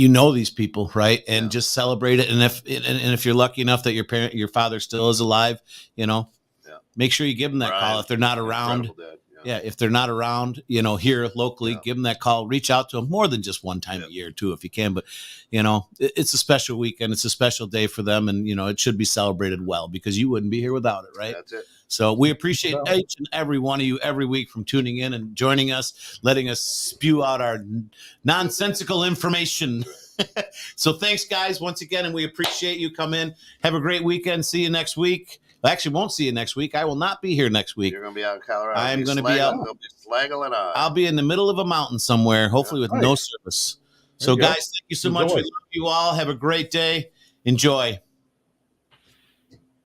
know these people, right? And just celebrate it. And if you're lucky enough that your father still is alive, make sure you give them that call if they're not around. If they're not around, here locally, give them that call, reach out to them more than just one time a year too, if you can. But, it's a special weekend. It's a special day for them. And, it should be celebrated well, because you wouldn't be here without it. Right. That's it. So we appreciate each and every one of you every week from tuning in and joining us, letting us spew out our nonsensical information. So thanks, guys, once again. And we appreciate you. Come in. Have a great weekend. See you next week. I actually won't see you next week. I will not be here next week. You're going to be out in Colorado. I'm going to be out. Slagle and I. I'll be in the middle of a mountain somewhere, hopefully with no service. So, guys, thank you so much. We love you all. Have a great day. Enjoy.